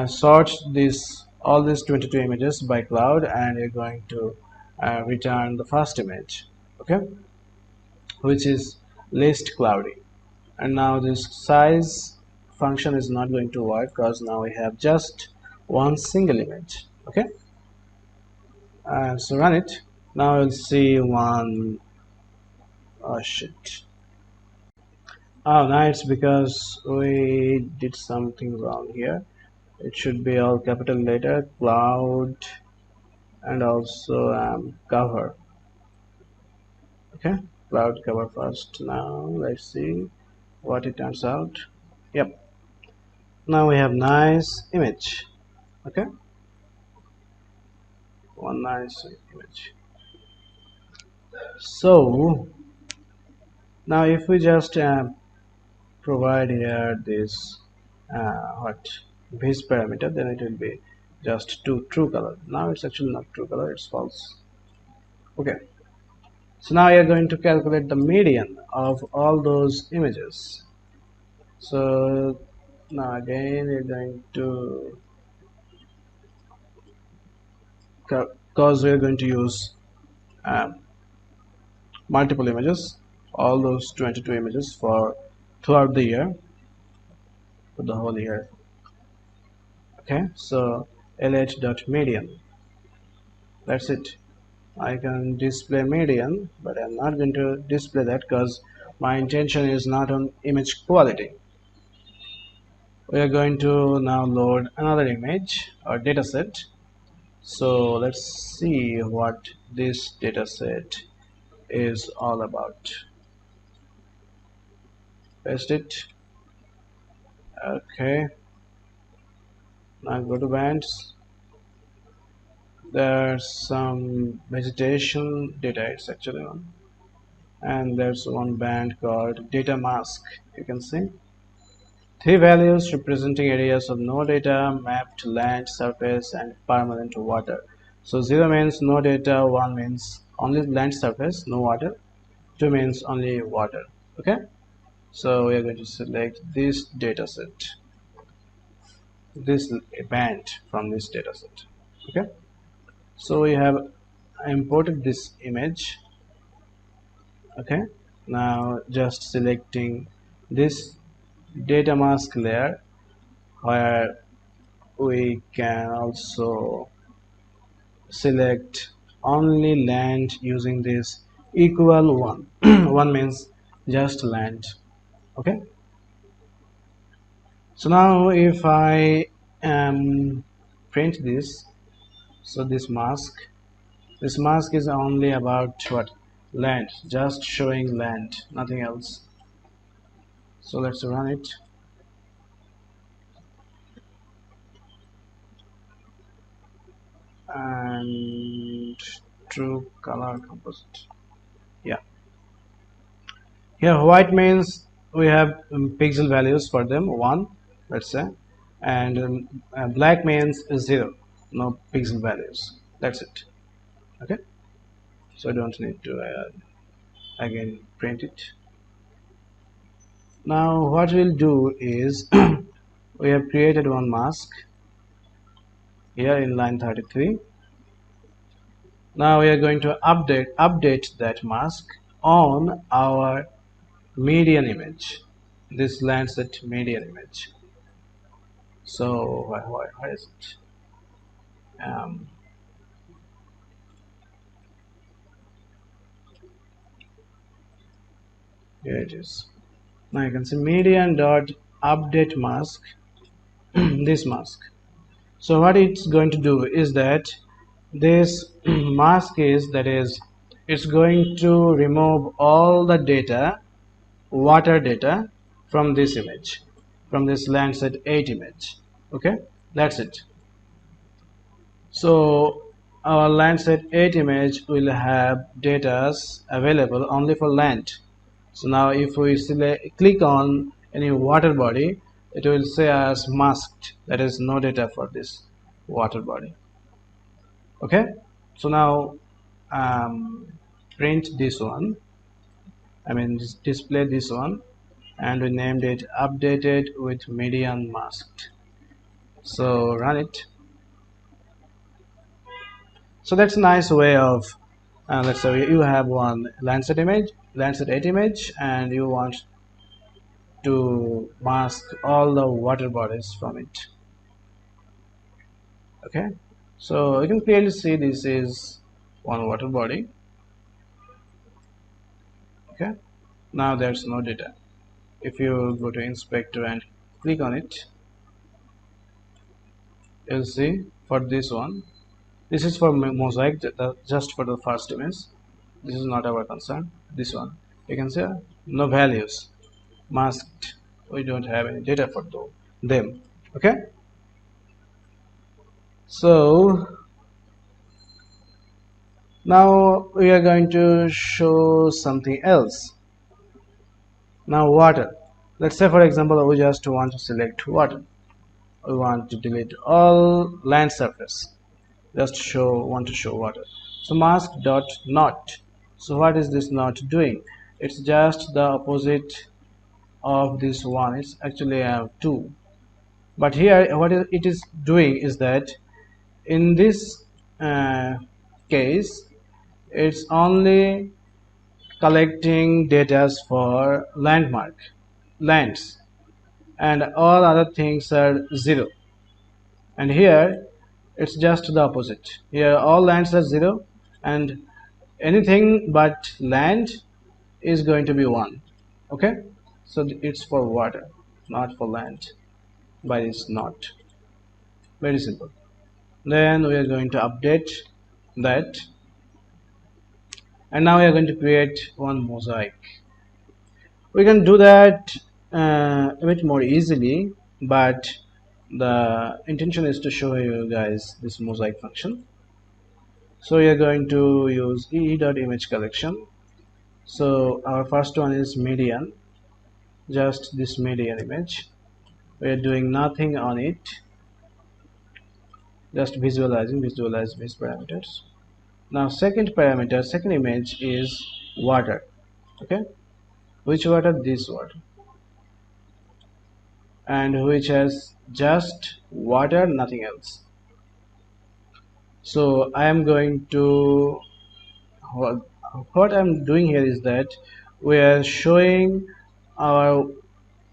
sort this all these 22 images by cloud, and we're going to return the first image. Okay, which is least cloudy. And now this size function is not going to work because now we have just one single image. Okay, so run it. Now you'll see one Oh shit. Oh, now it's because we did something wrong here. It should be all capital letter, cloud, and also cover. Okay, cloud cover first. Now let's see what it turns out. Yep, now we have nice image. Okay, one nice image. So now if we just provide here this what base parameter, then it will be just to true color. Now it's actually not true color, it's false. Okay, so now you're going to calculate the median of all those images. So now again you're going to, because we're going to use um, multiple images, all those 22 images for throughout the year, for the whole year. Okay, so lh.median, that's it. I can display median, but I'm not going to display that because my intention is not on image quality. We are going to now load another image or dataset. So let's see what this dataset is all about. Paste it. Okay. Now go to bands. There's some vegetation data. It's actually on, and there's one band called data mask. You can see three values representing areas of no data, mapped land surface, and permanent water. So 0 means no data, 1 means only land surface, no water, 2 means only water. Okay, so we are going to select this dataset, this band from this dataset. Okay, so we have imported this image. Okay, now just selecting this data mask layer, where we can also select only land using this equal one. One means just land. Okay, so now if I print this, so this mask is only about what, land, just showing land, nothing else. So let's run it. And true color composite, yeah. Here white means we have pixel values for them, 1, let's say, and black means 0, no pixel values, that's it. Okay, so I don't need to again print it. Now what we'll do is we have created one mask here in line 33. Now we are going to update that mask on our median image, this Lancet median image. So where is it? Um, Here it is. Now you can see median dot update mask, this mask. So what it's going to do is that this mask is, that is, it's going to remove all the data, water data, from this image, from this Landsat 8 image. Okay, that's it. So our Landsat 8 image will have data available only for land. So now if we click on any water body, it will say as masked, that is no data for this water body. Okay, so now print this one, I mean display this one, and we named it updated with median masked. So run it. So that's a nice way of let's say you have one Landsat 8 image, and you want to mask all the water bodies from it. Okay, so you can clearly see this is one water body. Okay, now there's no data. If you go to inspector and click on it, you'll see for this one, this is for mosaic, just for the first image. This is not our concern. This one, you can see no values, masked. We don't have any data for them. Okay, so now we are going to show something else. Now water. Let's say for example we just want to select water. We want to delete all land surface. Just want to show water. So mask dot not. So what is this not doing? It's just the opposite of this one. It's actually two. But here what it is doing is that in this uh, case it's only collecting data for landmark lands, and all other things are zero. And here it's just the opposite. Here all lands are zero, and anything but land is going to be 1. Okay, so it's for water, not for land, but it's not. Very simple. Then we are going to update that, and now we are going to create one mosaic. We can do that a bit more easily, but the intention is to show you guys this mosaic function. So we are going to use ee.image collection. So our first one is median, just this median image. We are doing nothing on it, just visualize these parameters. Now second image is water. Okay, which water? This water. And which has just water, nothing else. So I am going to what, what I'm doing here is that we are showing our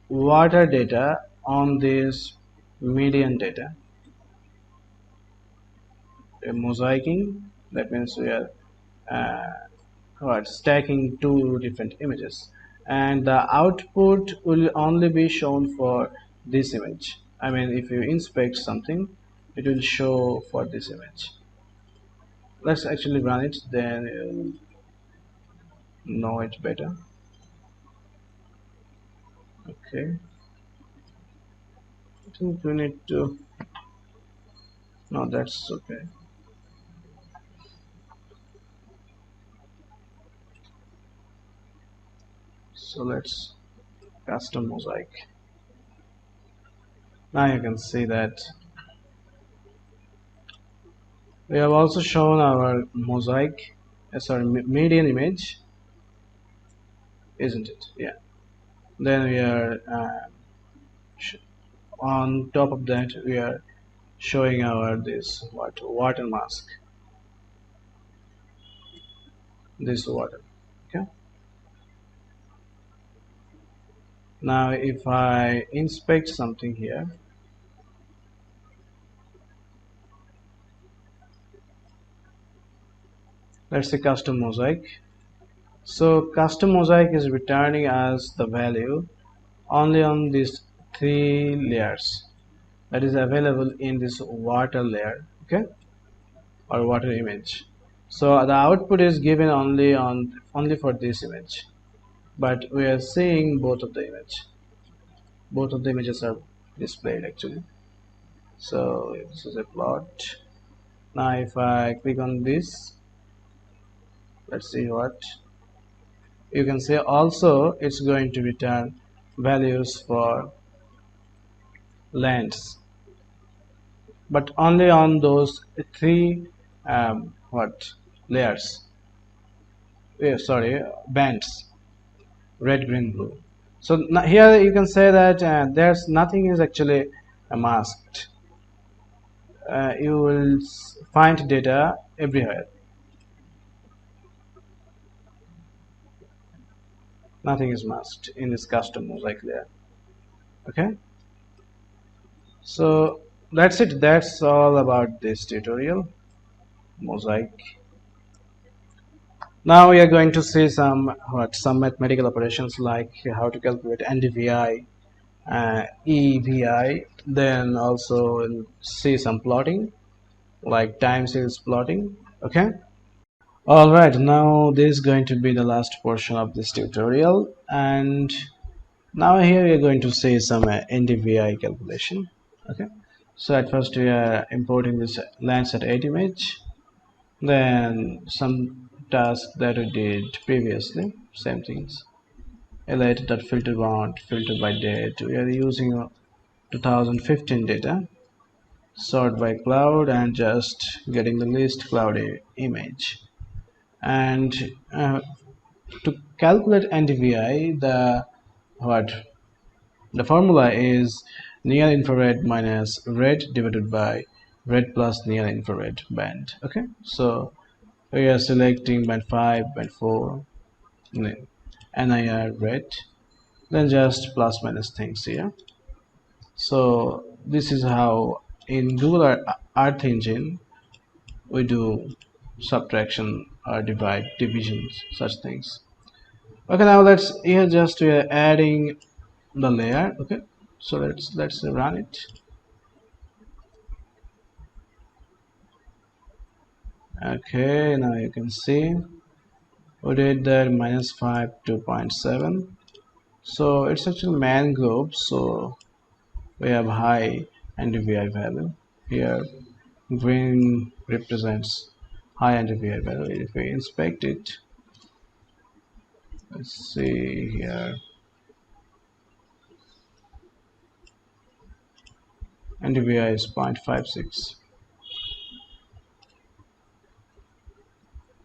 water data on this median data. We are mosaicing, that means we are stacking two different images, and the output will only be shown for this image. I mean, if you inspect something, it will show for this image. Let's actually run it, then you'll know it better. Okay, I think we need to, no, that's okay. So let's custom mosaic. Now you can see that we have also shown our mosaic, sorry, median image, isn't it? Yeah. Then we are on top of that we are showing our this water mask, this water. Okay. Now if I inspect something here, let's say custom mosaic. So custom mosaic is returning as the value only on these three layers that is available in this water layer. Okay, or water image. So the output is given only for this image, but we are seeing both of the image. Both of the images are displayed actually. So this is a plot. Now if I click on this, let's see what you can see. Also it's going to return values for lands, but only on those three what layers, sorry, bands, red, green, blue. So here you can say that there's nothing is actually masked. You will find data everywhere. Nothing is masked in this custom mosaic layer. Okay, so that's it. That's all about this tutorial, mosaic. Now we are going to see some mathematical operations like how to calculate NDVI, EVI. Then also we'll see some plotting like time series plotting. Okay. All right. Now this is going to be the last portion of this tutorial, and now here we are going to see some NDVI calculation. Okay. So at first we are importing this Landsat 8 image, then some tasks that we did previously, same things. Elite.filter bound, filter by date. We are using 2015 data, sort by cloud, and just getting the least cloudy image. And to calculate NDVI, what the formula is near infrared minus red divided by red plus near infrared band. Okay, so we are selecting band 5, band 4, NIR red, then just plus minus things here. So this is how in Google Earth Engine we do subtraction or divide, divisions, such things. Okay, now let's here just we are adding the layer. Okay, so let's run it. Okay, now you can see we did that minus 5 2.7. So it's actually mangrove, so we have high NDVI value here. Green represents high NDVI value. If we inspect it, let's see here, NDVI is 0.56,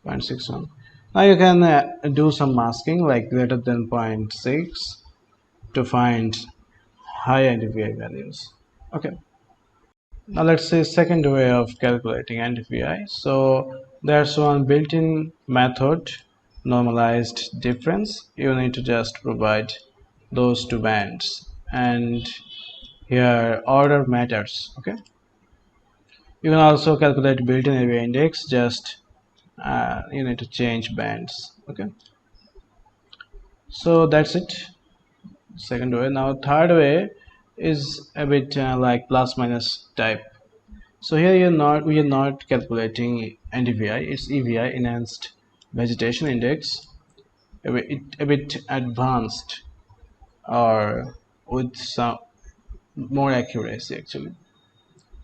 0.61. Now you can do some masking like greater than 0.6 to find high NDVI values. Okay. Now let's see second way of calculating NDVI. So there's one built-in method, normalized difference. You need to just provide those two bands, and here order matters. Okay. You can also calculate built-in area index. Just you need to change bands. Okay. So that's it. Second way. Now third way is a bit like plus minus type. So here we are not calculating NDVI, it's EVI, enhanced vegetation index, a bit advanced or with some more accuracy actually.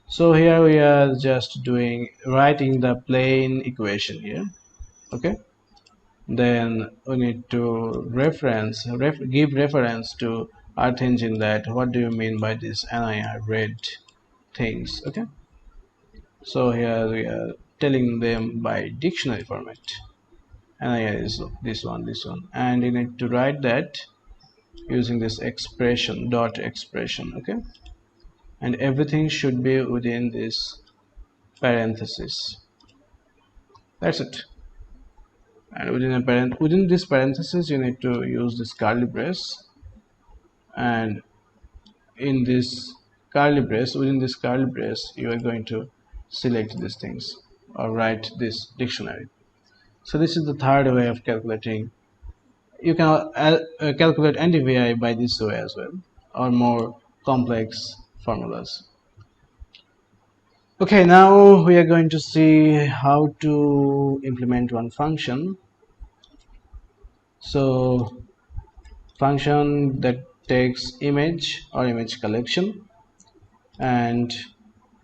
So here we are just writing the plain equation here. Okay, then we need to give reference to Earth Engine, that what do you mean by this NIR red things. Okay, so here we are telling them by dictionary format. NIR is this one, and you need to write that using this expression, dot expression. Okay, and everything should be within this parenthesis. That's it. And within this parenthesis, you need to use this curly brace, and in this within this curly brace, you are going to select these things or write this dictionary. So this is the third way of calculating. You can calculate NDVI by this way as well, or more complex formulas. Okay, now we are going to see how to implement one function. So function that takes image or image collection and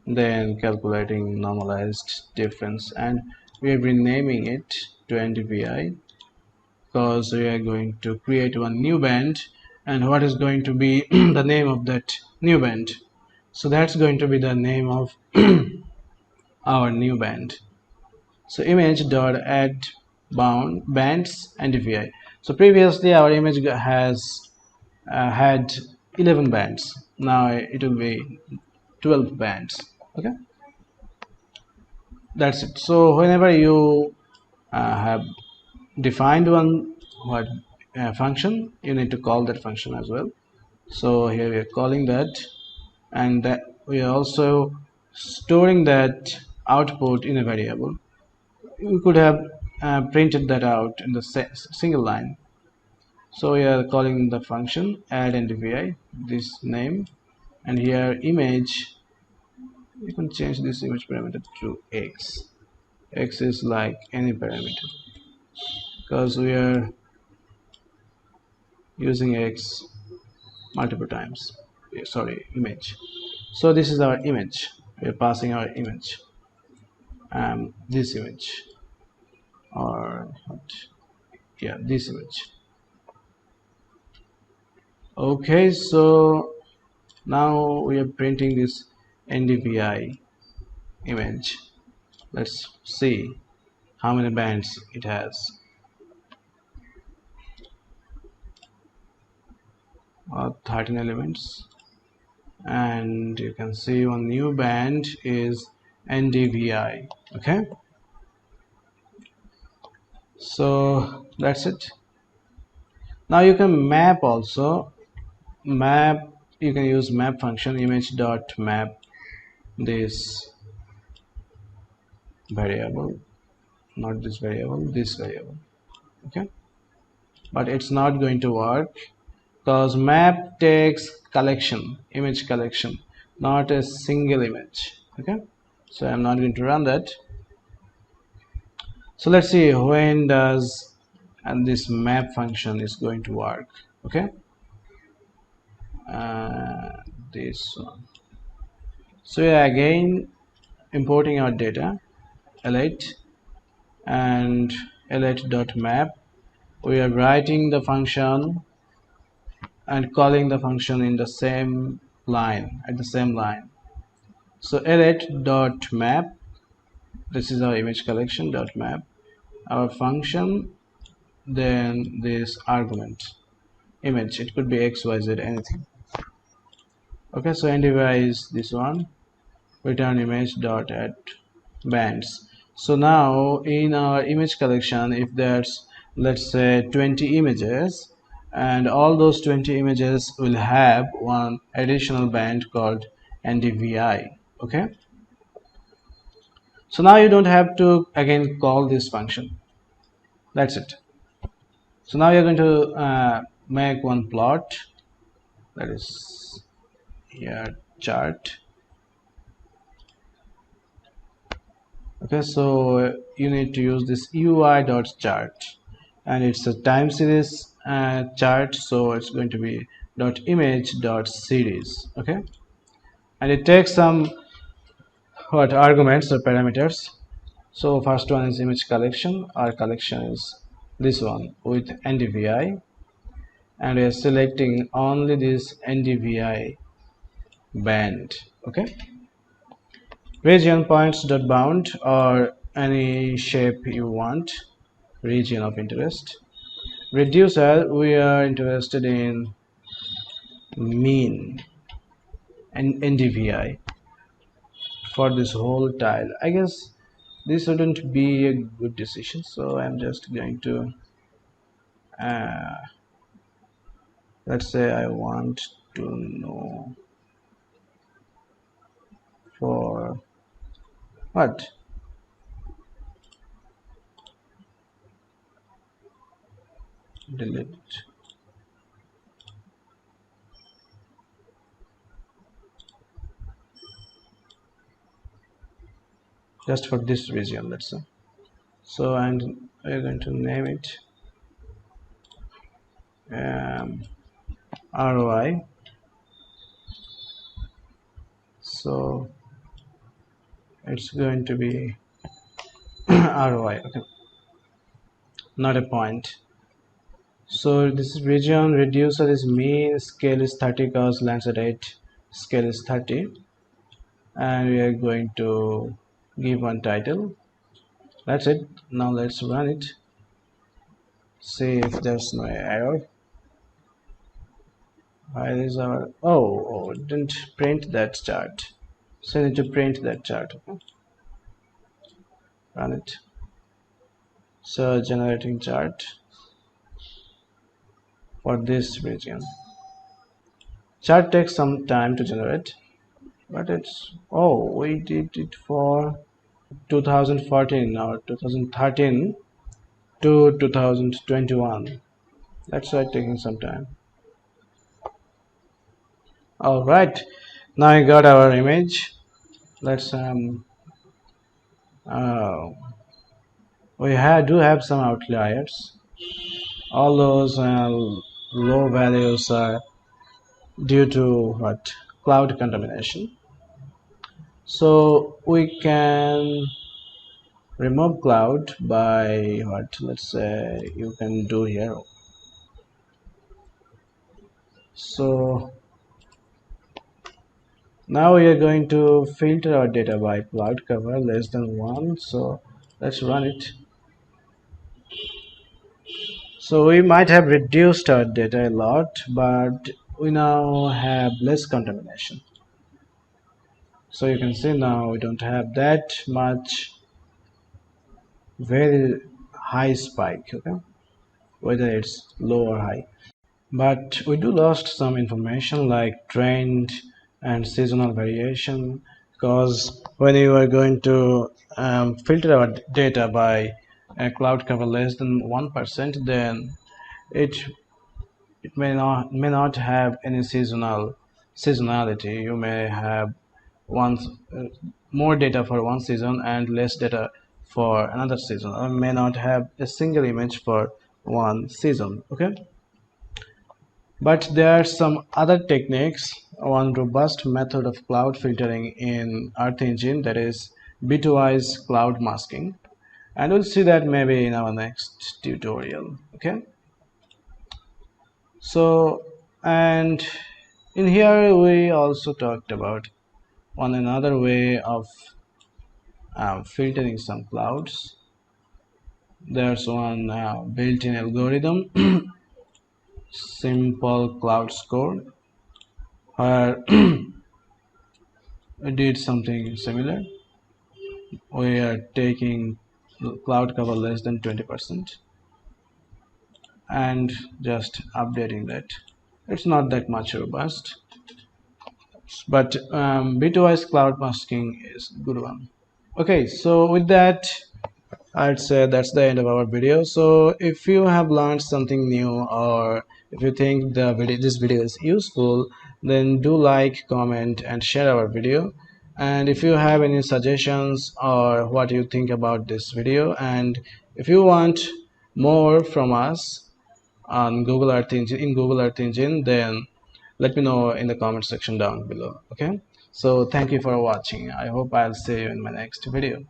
then calculating normalized difference, and we have been naming it to NDVI because we are going to create one new band, and what is going to be the name of that new band? So that's going to be the name of our new band. So image dot add bound bands NDVI. So previously our image has had 11 bands. Now it will be 12 bands. Okay, that's it. So whenever you have defined one what function, you need to call that function as well. So here we are calling that, and that we are also storing that output in a variable. We could have printed that out in the single line. So we are calling the function add NDVI, this name, and here image, you can change this image parameter to X. X is like any parameter because we are using X multiple times. Sorry, image. So this is our image. We are passing our image, this image, or what? Yeah, this image. Okay, so now we are printing this NDVI image. Let's see how many bands it has. 13 elements, and you can see one new band is NDVI. Okay, so that's it. Now you can map also. Map, you can use map function image dot map this variable, not this variable, this variable. Okay, but it's not going to work because map takes collection, image collection, not a single image. Okay, so I'm not going to run that. So let's see when does and this map function is going to work. Okay, this one. So we are again importing our data, elite and elite.map. We are writing the function and calling the function in the same line, at the same line. So elite.map, this is our image collection dot map, our function, then this argument image, it could be xyz, anything. Okay, so NDVI is this one, return image dot add bands. So now in our image collection, if there's, let's say, 20 images, and all those 20 images will have one additional band called NDVI. Okay, so now you don't have to again call this function. That's it. So now you're going to make one plot, that is here chart. Okay, so you need to use this UI.chart, and it's a time series chart, so it's going to be .image.series. Okay, and it takes some what arguments or parameters. So first one is image collection. Our collection is this one with NDVI, and we are selecting only this NDVI band. Okay, region points dot bound or any shape you want, region of interest. Reducer, we are interested in mean and NDVI for this whole tile. I guess this wouldn't be a good decision, so I'm just going to uh, let's say I want to know for what, delete, just for this region, let's say. So and we're going to name it ROI. So it's going to be ROI. Okay, not a point. So this is region, reducer is mean, scale is 30 because Lancet 8 scale is 30, and we are going to give one title. That's it. Now let's run it, see if there's no error. Where is our, oh, it didn't print that chart, so I need to print that chart. Okay, run it. So generating chart for this region. Chart takes some time to generate, but it's, oh, we did it for 2014 or 2013. to 2021. That's why taking some time. All right, now we got our image. Let's uh, do have some outliers. All those low values are due to what, cloud contamination. So we can remove cloud by what, let's say you can do here. So now we are going to filter our data by cloud cover less than 1. So let's run it. So we might have reduced our data a lot, but we now have less contamination. So you can see now we don't have that much very high spike, okay, whether it's low or high. But we do lost some information like trend and seasonal variation, because when you are going to filter our data by a cloud cover less than 1%, then it it may not have any seasonality. You may have one uh, more data for one season and less data for another season, or may not have a single image for one season, okay. But there are some other techniques. One robust method of cloud filtering in Earth Engine, that is bitwise cloud masking, and we'll see that maybe in our next tutorial, okay. So, and in here we also talked about one another way of filtering some clouds. There's one built-in algorithm, simple cloud score, where we did something similar. We are taking cloud cover less than 20% and just updating that. It's not that much robust, but bitwise cloud masking is a good one. Okay, so with that, I'd say that's the end of our video. So if you have learned something new, or if you think this video is useful, then do like, comment, and share our video. And if you have any suggestions or what you think about this video, and if you want more from us on Google Earth Engine, then let me know in the comment section down below. Okay. So thank you for watching. I hope I'll see you in my next video.